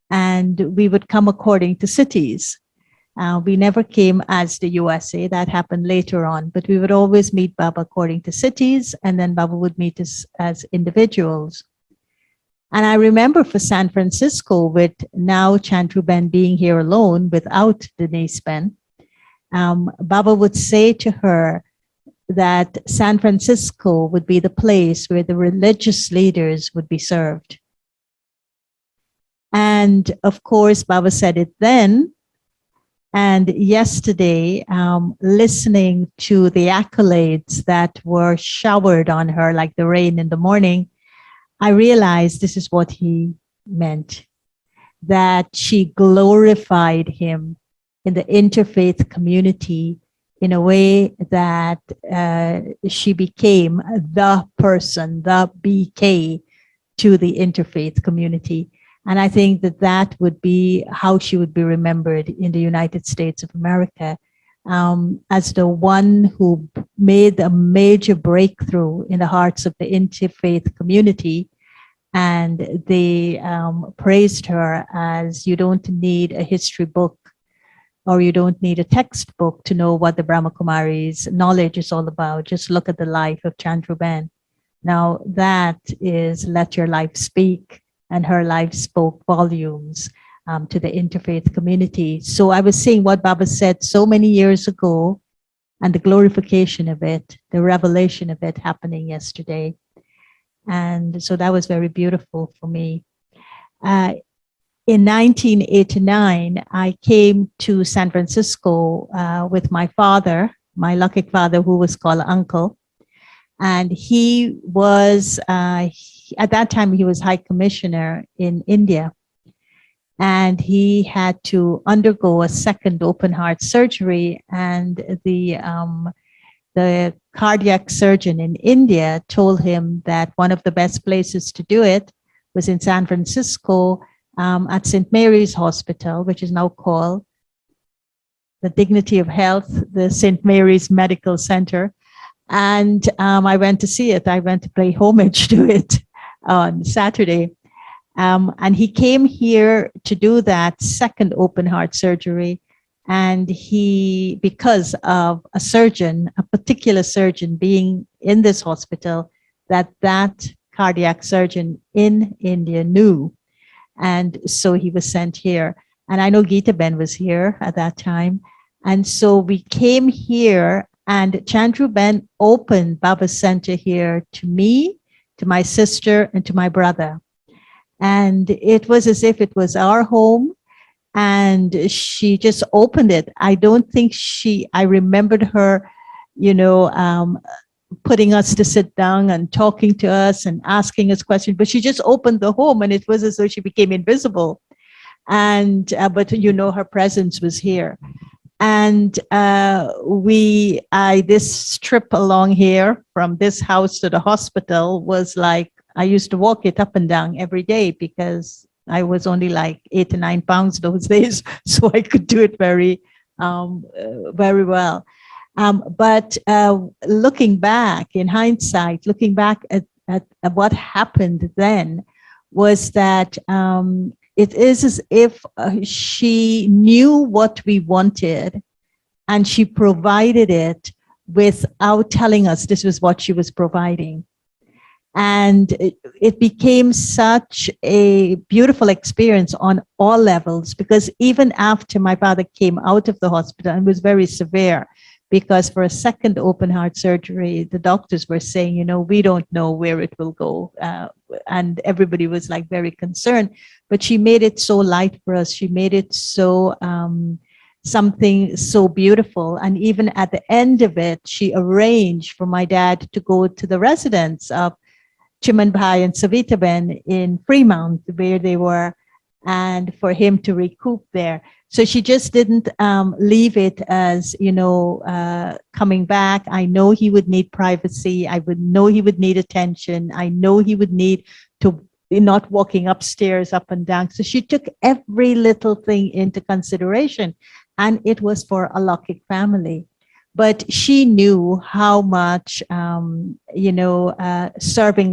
and we would come according to cities. We never came as the USA. That happened later on, but we would always meet Baba according to cities, and then Baba would meet us as individuals. And I remember for San Francisco, with now Chandru Ben being here alone without Denise Ben, Baba would say to her that San Francisco would be the place where the religious leaders would be served. And of course, Baba said it then. And yesterday, listening to the accolades that were showered on her like the rain in the morning, I realized this is what he meant, that she glorified him in the interfaith community in a way that she became the person, the BK to the interfaith community. And I think that that would be how she would be remembered in the United States of America, as the one who made a major breakthrough in the hearts of the interfaith community. And they praised her as, you don't need a history book or you don't need a textbook to know what the Brahma Kumaris knowledge is all about. Just look at the life of Chandru Ben. Now that is Let Your Life Speak, and her life spoke volumes to the interfaith community. So I was saying what Baba said so many years ago, and the glorification of it, the revelation of it happening yesterday. And so that was very beautiful for me. In 1989, I came to San Francisco with my father, my Lakik father, who was called Uncle. And he was, at that time, he was High Commissioner in India. And he had to undergo a second open heart surgery. And the cardiac surgeon in India told him that one of the best places to do it was in San Francisco at St. Mary's Hospital, which is now called the Dignity of Health, the St. Mary's Medical Center. And I went to see it. I went to pay homage to it on Saturday. And he came here to do that second open heart surgery. And he, because of a surgeon, a particular surgeon being in this hospital, that cardiac surgeon in India knew. And so he was sent here. And I know Geeta Ben was here at that time. And so we came here, and Chandru Ben opened Baba's Center here to me, to my sister, and to my brother. And it was as if it was our home. And she just opened it. I don't think I remembered her, putting us to sit down and talking to us and asking us questions, but she just opened the home, and it was as though she became invisible. And, but her presence was here. And this trip along here from this house to the hospital was like, I used to walk it up and down every day because I was only like 8 to 9 pounds those days. So I could do it very well. But looking back in hindsight, looking back at what happened then, was that it is as if she knew what we wanted, and she provided it without telling us this was what she was providing. And it became such a beautiful experience on all levels, because even after my father came out of the hospital, and it was very severe, because for a second open heart surgery, the doctors were saying, we don't know where it will go. And everybody was like very concerned, but she made it so light for us. She made it so, something so beautiful. And even at the end of it, she arranged for my dad to go to the residence of Chiman Bhai and Savita Ben in Fremont, where they were, and for him to recoup there. So she just didn't leave it as, coming back. I know he would need privacy. I would know he would need attention. I know he would need to not walking upstairs, up and down. So she took every little thing into consideration, and it was for a Lokik family. But she knew how much, serving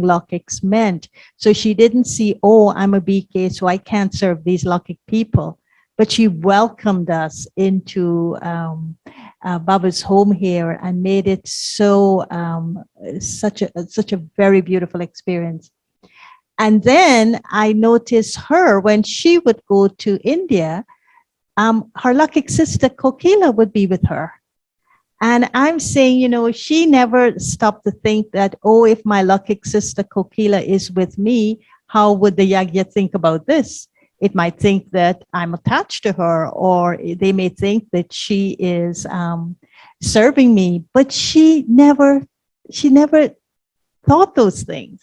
Lokiks meant. So she didn't see, I'm a BK, so I can't serve these Lokik people. But she welcomed us into Baba's home here and made it so such a very beautiful experience. And then I noticed her when she would go to India. her lucky sister Kokila would be with her. And I'm saying, she never stopped to think that, oh, if my lucky sister Kokila is with me, how would the Yagya think about this? It might think that I'm attached to her, or they may think that she is serving me, but she never thought those things.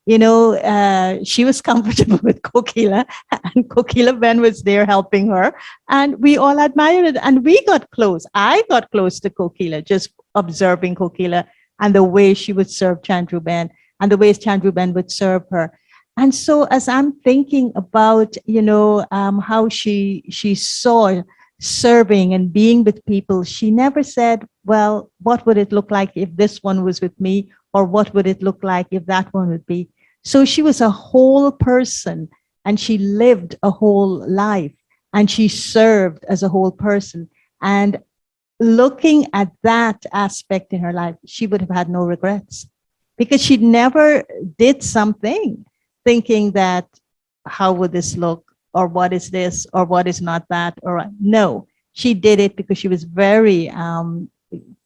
She was comfortable with Kokila, and Kokila Ben was there helping her, and we all admired it, and we got close. I got close to Kokila, just observing Kokila and the way she would serve Chandru Ben and the ways Chandru Ben would serve her. And so as I'm thinking about, how she saw serving and being with people, she never said, well, what would it look like if this one was with me? Or what would it look like if that one would be? So she was a whole person, and she lived a whole life, and she served as a whole person. And looking at that aspect in her life, she would have had no regrets, because she never did something thinking that, how would this look? Or what is this? Or what is not that? Or no, she did it because she was very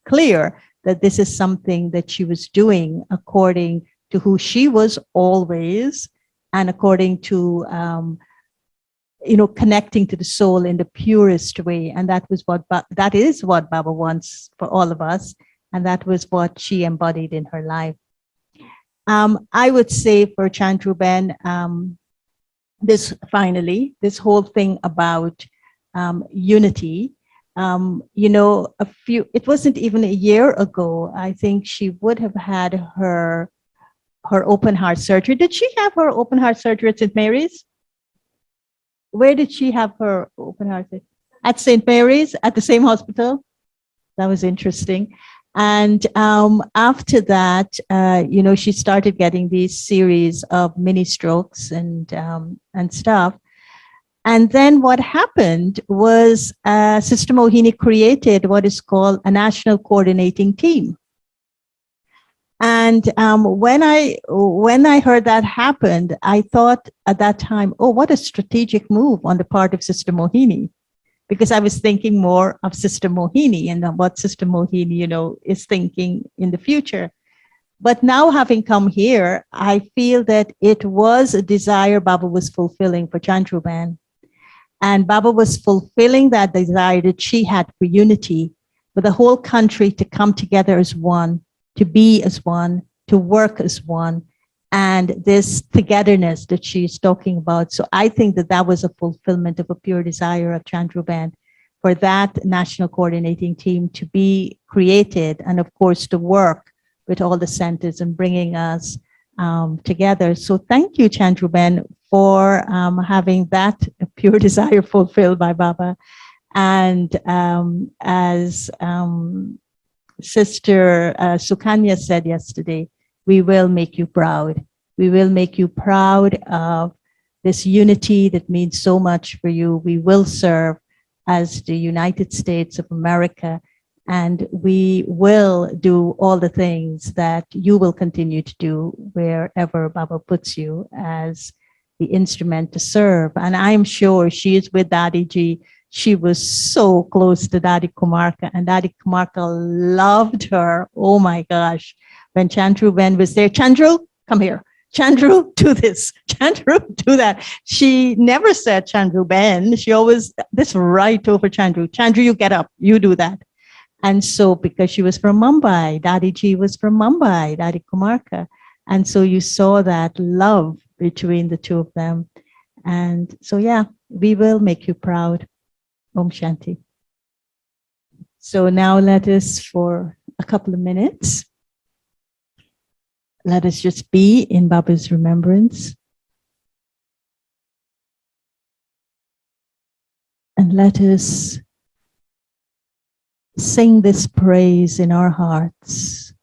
clear that this is something that she was doing according to who she was always, and according to, connecting to the soul in the purest way. And that is what Baba wants for all of us. And that was what she embodied in her life. I would say for Chandru Ben, this whole thing about unity, it wasn't even a year ago, I think she would have had her open heart surgery. Did she have her open heart surgery at St. Mary's? Where did she have her open heart surgery? At St. Mary's, at the same hospital? That was interesting. And after that, she started getting these series of mini strokes and stuff. And then what happened was Sister Mohini created what is called a national coordinating team. And when I heard that happened, I thought at that time, oh, what a strategic move on the part of Sister Mohini, because I was thinking more of Sister Mohini and what Sister Mohini, is thinking in the future. But now, having come here, I feel that it was a desire Baba was fulfilling for Chandru Ben. And Baba was fulfilling that desire that she had for unity, for the whole country to come together as one, to be as one, to work as one, and this togetherness that she's talking about. So I think that was a fulfillment of a pure desire of Chandru Ben, for that national coordinating team to be created, and of course to work with all the centers and bringing us together. So thank you, Chandru Ben, for having that pure desire fulfilled by Baba. And as Sister Sukanya said yesterday, we will make you proud. We will make you proud of this unity that means so much for you. We will serve as the United States of America, and we will do all the things that you will continue to do wherever Baba puts you as the instrument to serve. And I'm sure she is with Daddy G. She was so close to Daddy Kumarka, and Daddy Kumarka loved her. Oh my gosh. When Chandru Ben was there, Chandru, come here. Chandru, do this. Chandru, do that. She never said Chandru Ben. She always, this right over Chandru. Chandru, you get up. You do that. And so because she was from Mumbai, Daddy G was from Mumbai, Daddy Kumarka. And so you saw that love between the two of them. And so, yeah, we will make you proud. Om Shanti. So now let us, for a couple of minutes, let us just be in Baba's remembrance. And let us sing this praise in our hearts.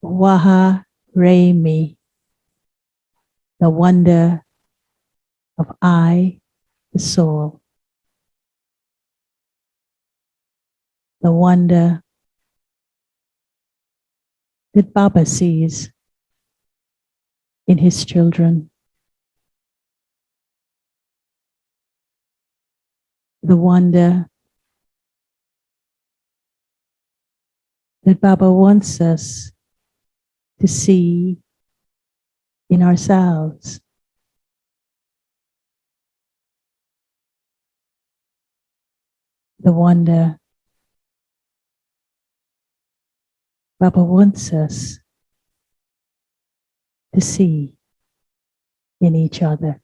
Waha Re Mi, the wonder of I, the soul. The wonder that Baba sees in his children. the wonder that Baba wants us to see in ourselves. The wonder Baba wants us to see in each other.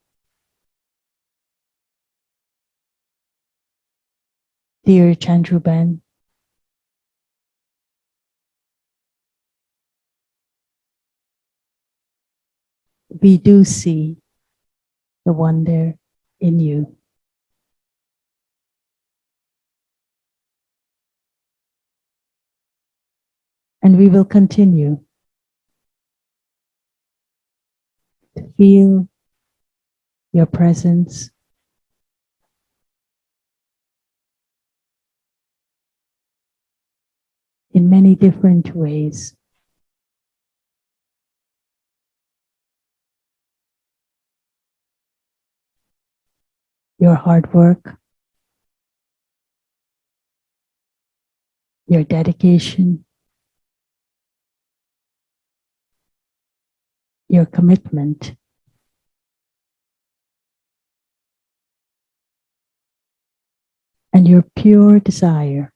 Dear Chandru Ben, we do see the wonder in you. And we will continue to feel your presence in many different ways. Your hard work, your dedication, your commitment, and your pure desire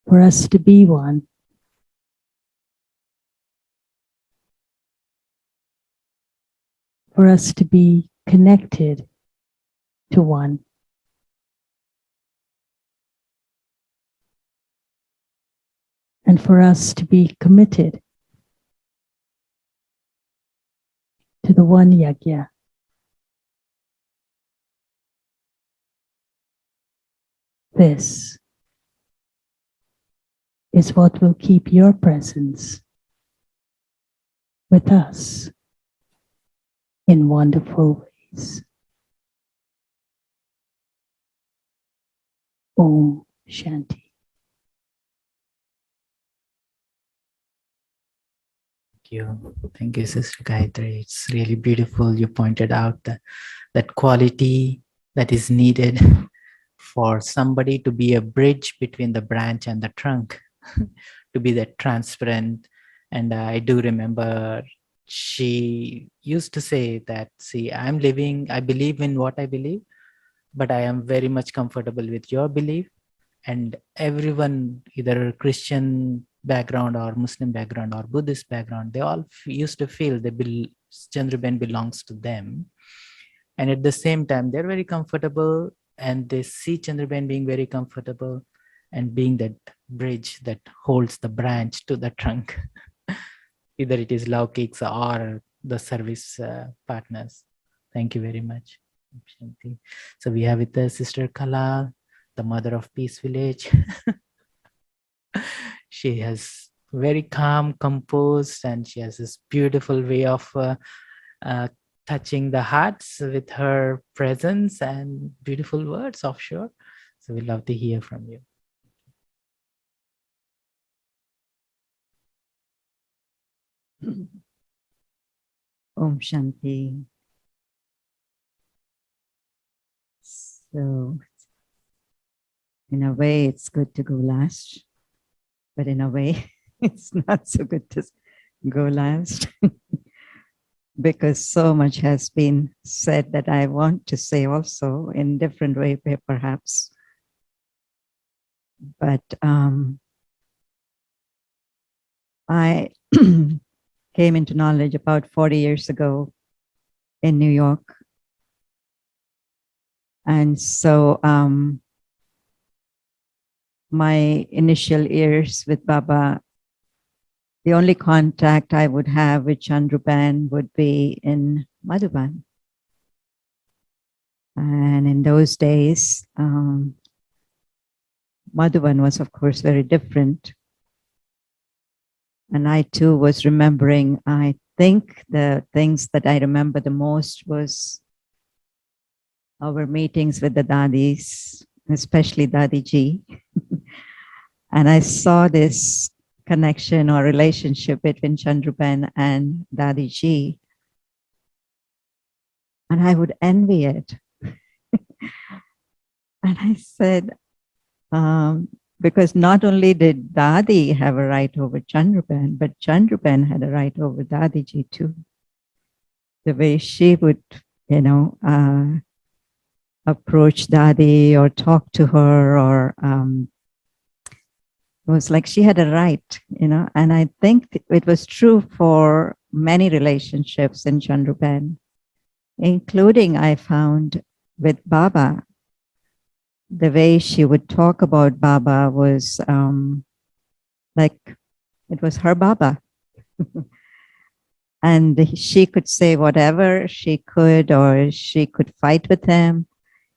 for us to be one, for us to be connected to one. And for us to be committed to the one yajna. This is what will keep your presence with us in wonderful ways. Om Shanti. Thank you, Sister Gayatri. It's really beautiful. You pointed out that quality that is needed for somebody to be a bridge between the branch and the trunk, to be that transparent. And I do remember she used to say that, see, I believe in what I believe, but I am very much comfortable with your belief. And everyone, either Christian background or Muslim background or Buddhist background, they all used to feel Chandru Ben belongs to them. And at the same time, they're very comfortable and they see Chandru Ben being very comfortable and being that bridge that holds the branch to the trunk. Either it is Laukiks or the service partners. Thank you very much. So we have with us Sister Kala, the mother of Peace Village. She has very calm, composed, and she has this beautiful way of touching the hearts with her presence and beautiful words offshore. So we'd love to hear from you. Om Shanti. So, in a way, it's good to go last, but in a way, it's not so good to go last because so much has been said that I want to say also in different way, perhaps. But I came into knowledge about 40 years ago in New York. And so my initial years with Baba, the only contact I would have with Chandru Ben would be in Madhuban. And in those days, Madhuban was, of course, very different. And I too was remembering, I think the things that I remember the most was our meetings with the Dadis, especially Dadi Ji. And I saw this connection or relationship between Chandru Ben and Dadi Ji. and I would envy it. And I said, because not only did Dadi have a right over Chandruban, but Chandruban had a right over Dadiji too. The way she would, approach Dadi or talk to her, or it was like she had a right, and I think it was true for many relationships in Chandruban, including I found with Baba. The way she would talk about Baba was like it was her Baba. And she could say whatever she could, or she could fight with him.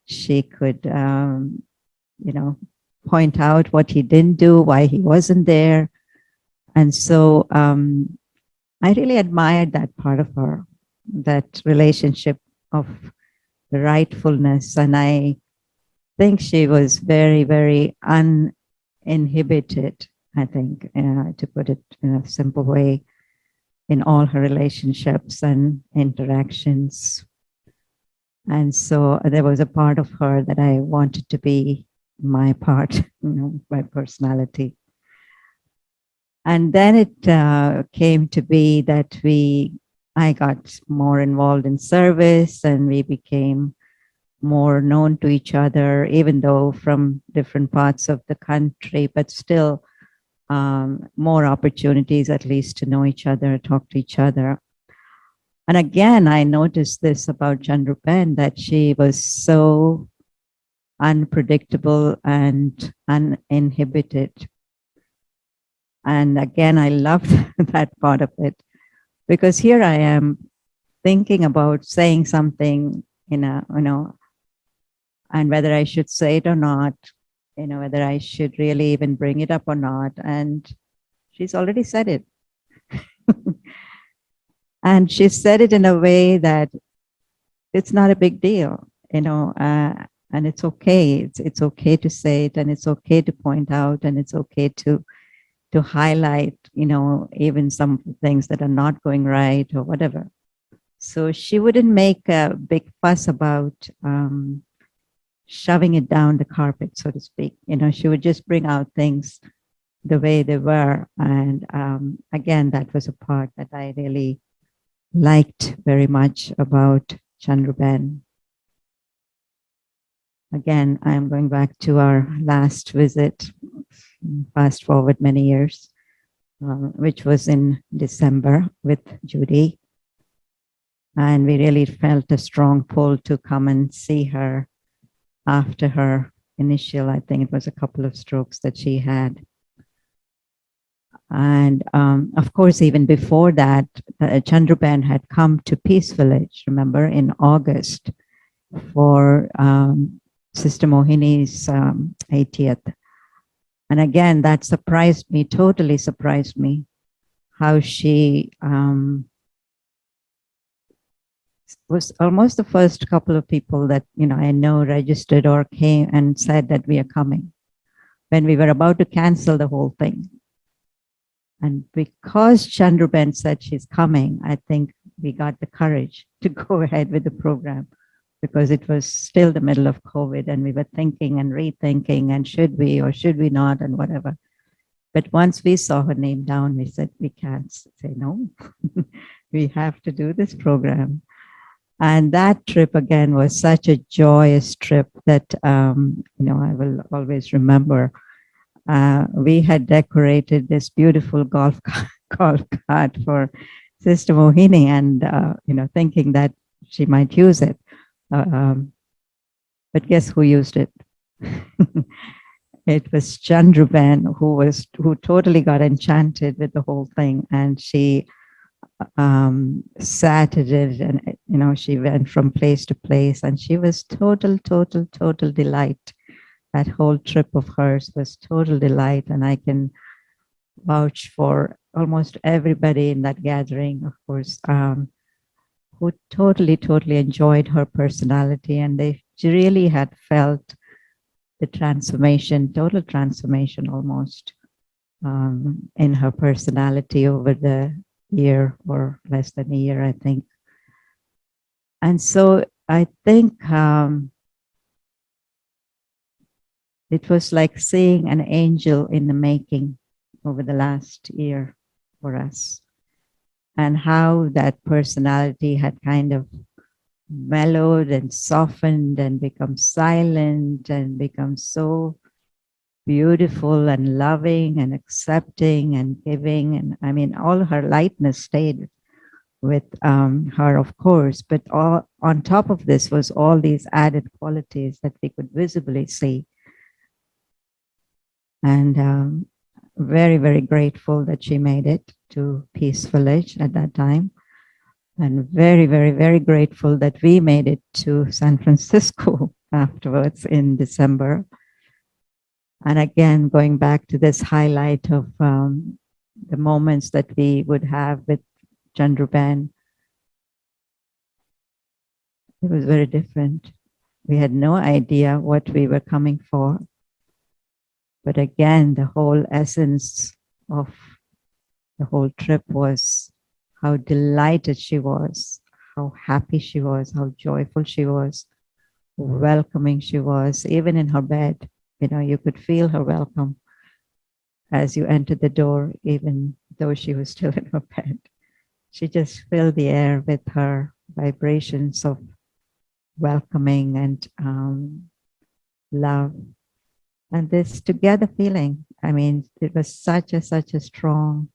She could, point out what he didn't do, why he wasn't there. And so I really admired that part of her, that relationship of rightfulness. And I think she was very, very uninhibited, I think, to put it in a simple way, in all her relationships and interactions. And so there was a part of her that I wanted to be my part, my personality. And then it came to be that I got more involved in service, and we became more known to each other, even though from different parts of the country, but still more opportunities at least to know each other, talk to each other. And again, I noticed this about Chandruban, that she was so unpredictable and uninhibited. And again, I loved that part of it, because here I am thinking about saying something, and whether I should say it or not, whether I should really even bring it up or not. And she's already said it. And she said it in a way that it's not a big deal, and it's okay. It's okay to say it, and it's okay to point out, and it's okay to highlight, even some things that are not going right or whatever. So she wouldn't make a big fuss about shoving it down the carpet, so to speak. She would just bring out things the way they were. And again, that was a part that I really liked very much about Chandruban. Again, I'm going back to our last visit, fast forward many years, which was in December with Judy. And we really felt a strong pull to come and see her after her initial, I think it was a couple of strokes that she had. And of course, even before that, Chandruban had come to Peace Village, remember, in August for Sister Mohini's 80th. And again, that surprised me, totally surprised me, how she was almost the first couple of people that, I know registered or came and said that we are coming when we were about to cancel the whole thing. And because Chandruban said she's coming, I think we got the courage to go ahead with the program, because it was still the middle of COVID, and we were thinking and rethinking, and should we or should we not, and whatever. But once we saw her name down, we said, we can't say no. We have to do this program. And that trip again was such a joyous trip that, I will always remember. We had decorated this beautiful golf cart for Sister Mohini, and, thinking that she might use it. But guess who used it? It was Chandruban, who totally got enchanted with the whole thing, and she sat at it, and she went from place to place, and she was total delight. That whole trip of hers was total delight, and I can vouch for almost everybody in that gathering, of course, who totally enjoyed her personality, and they really had felt the transformation, total transformation almost, in her personality over the year, or less than a year, I think. And so I think it was like seeing an angel in the making over the last year for us, and how that personality had kind of mellowed and softened and become silent and become so beautiful and loving and accepting and giving. And I mean, all her lightness stayed with her, of course, but all on top of this was all these added qualities that we could visibly see. And very, very grateful that she made it to Peace Village at that time. And very, very, very grateful that we made it to San Francisco afterwards in December. And again, going back to this highlight of the moments that we would have with Chandru Ben, it was very different. We had no idea what we were coming for. But again, the whole essence of the whole trip was how delighted she was, how happy she was, how joyful she was, welcoming she was, even in her bed. You know, you could feel her welcome as you entered the door, even though she was still in her bed. She just filled the air with her vibrations of welcoming and love. And this together feeling, I mean, it was such a strong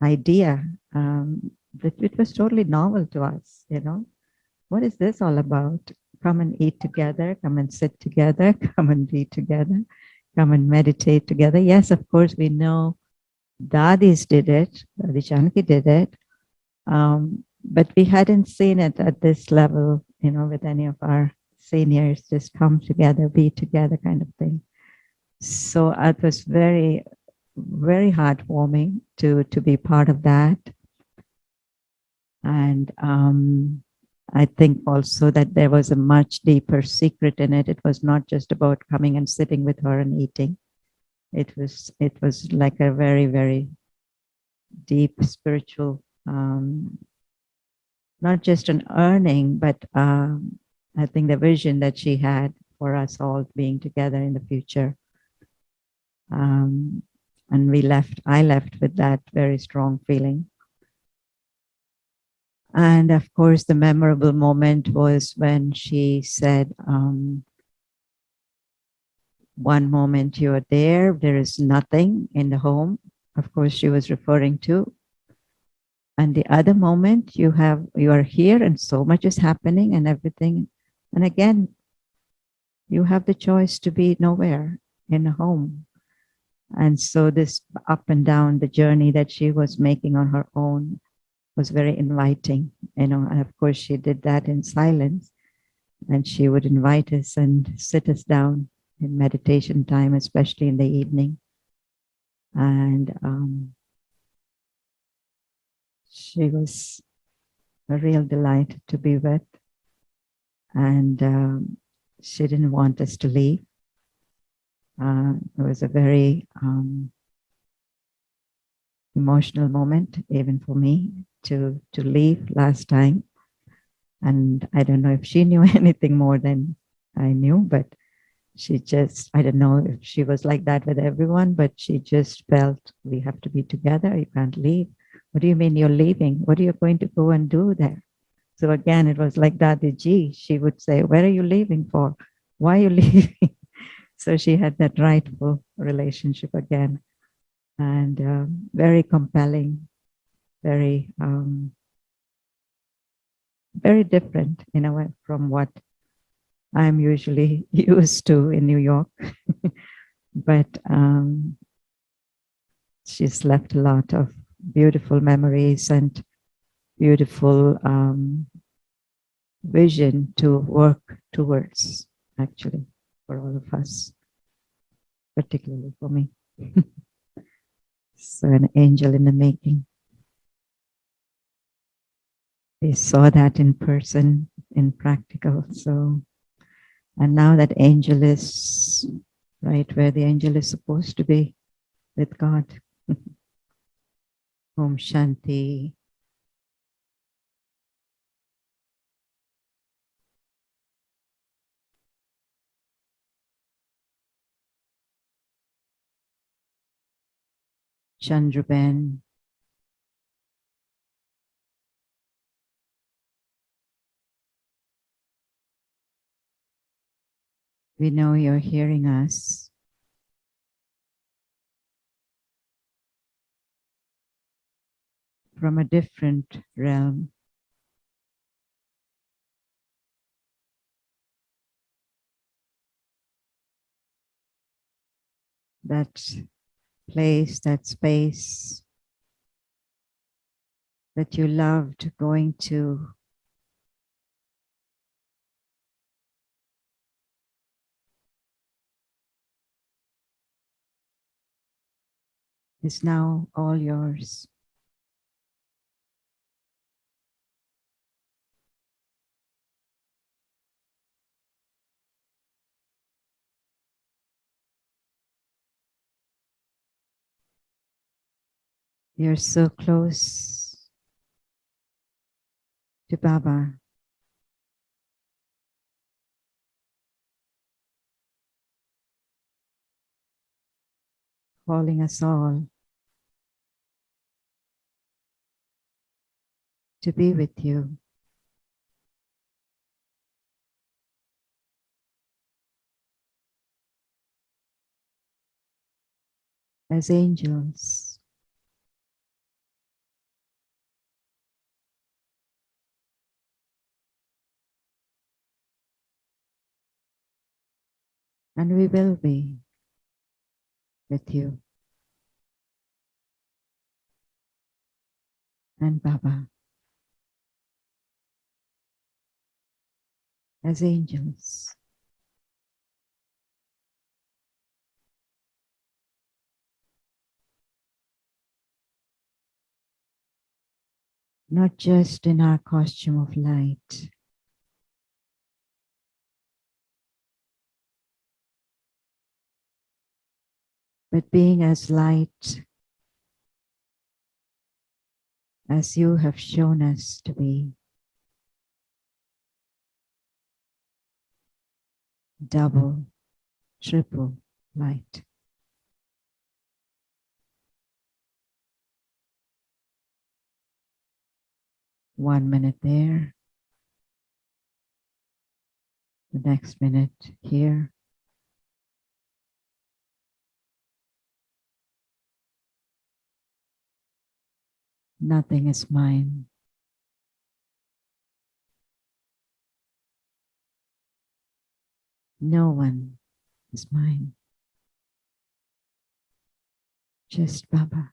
idea that it was totally novel to us, you know. What is this all about? Come and eat together, come and sit together, come and be together, come and meditate together. Yes, of course, we know Dadis did it, Dadi Janaki did it, but we hadn't seen it at this level, you know, with any of our seniors, just come together, be together kind of thing. So it was very, very heartwarming to be part of that. And I think also that there was a much deeper secret in it. It was not just about coming and sitting with her and eating. It was like a very, very deep spiritual, not just an earning, but I think the vision that she had for us all being together in the future. And I left with that very strong feeling. And of course, the memorable moment was when she said, one moment you are there is nothing in the home. Of course, she was referring to. And the other moment you are here and so much is happening and everything. And again, you have the choice to be nowhere in a home. And so this up and down, the journey that she was making on her own was very inviting, you know, and of course she did that in silence, and she would invite us and sit us down in meditation time, especially in the evening. And she was a real delight to be with, and she didn't want us to leave. It was a very emotional moment, even for me, to leave last time. And I don't know if she knew anything more than I knew, but she just, I don't know if she was like that with everyone, but she just felt we have to be together. You can't leave. What do you mean you're leaving? What are you going to go and do there? So again, it was like Dadi Ji. She would say, where are you leaving for? Why are you leaving? So she had that rightful relationship again, and very compelling, very, very different in a way from what I'm usually used to in New York. But she's left a lot of beautiful memories and beautiful vision to work towards, actually, for all of us, particularly for me. So an angel in the making. We saw that in person, in practical. So, and now that angel is right where the angel is supposed to be, with God. Om Shanti. Chandru Ben, we know you're hearing us. From a different realm. That place, that space that you loved going to. Is now all yours. You're so close to Baba. Calling us all to be with you. As angels. And we will be with you. And Baba. As angels. Not just in our costume of light, but being as light as you have shown us to be. Double, triple light. One minute there, the next minute here. Nothing is mine. No one is mine. Just Baba.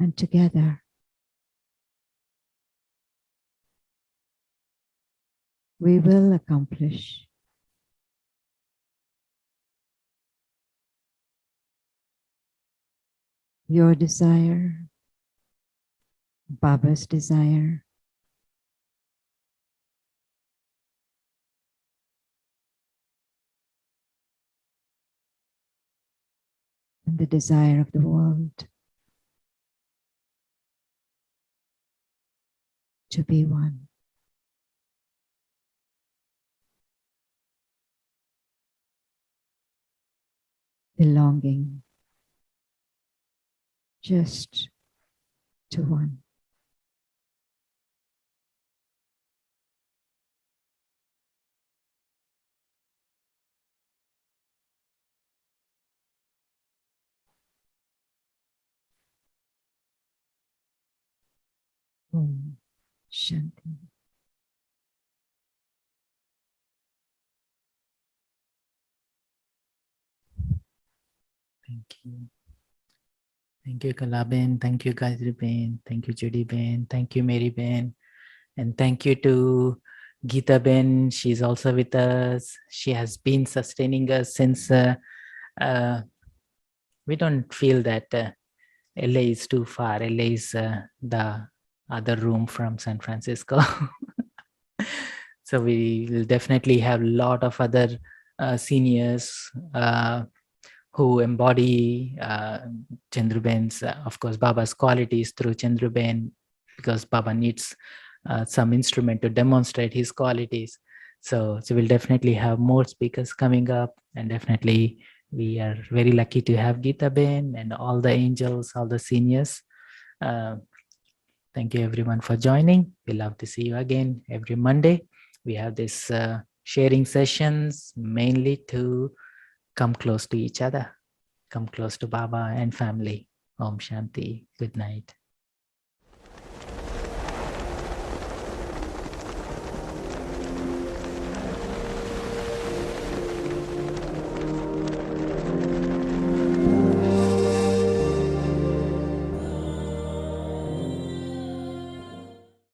And together, we will accomplish your desire, Baba's desire, and the desire of the world to be one. Belonging just to one. Om Shanti. Thank you. Thank you, Kalaben. Thank you, Gayatri Ben. Thank you, Judy Ben. Thank you, Mary Ben. And thank you to Geeta Ben. She's also with us. She has been sustaining us since we don't feel that LA is too far. LA is the other room from San Francisco. So we will definitely have a lot of other seniors who embody Chandruben's, of course, Baba's qualities through Chandruben, because Baba needs some instrument to demonstrate his qualities. So we'll definitely have more speakers coming up, and definitely we are very lucky to have Geeta Ben and all the angels, all the seniors. Thank you everyone for joining. We love to see you again every Monday. We have this sharing sessions mainly to come close to each other, come close to Baba and family. Om Shanti. Good night.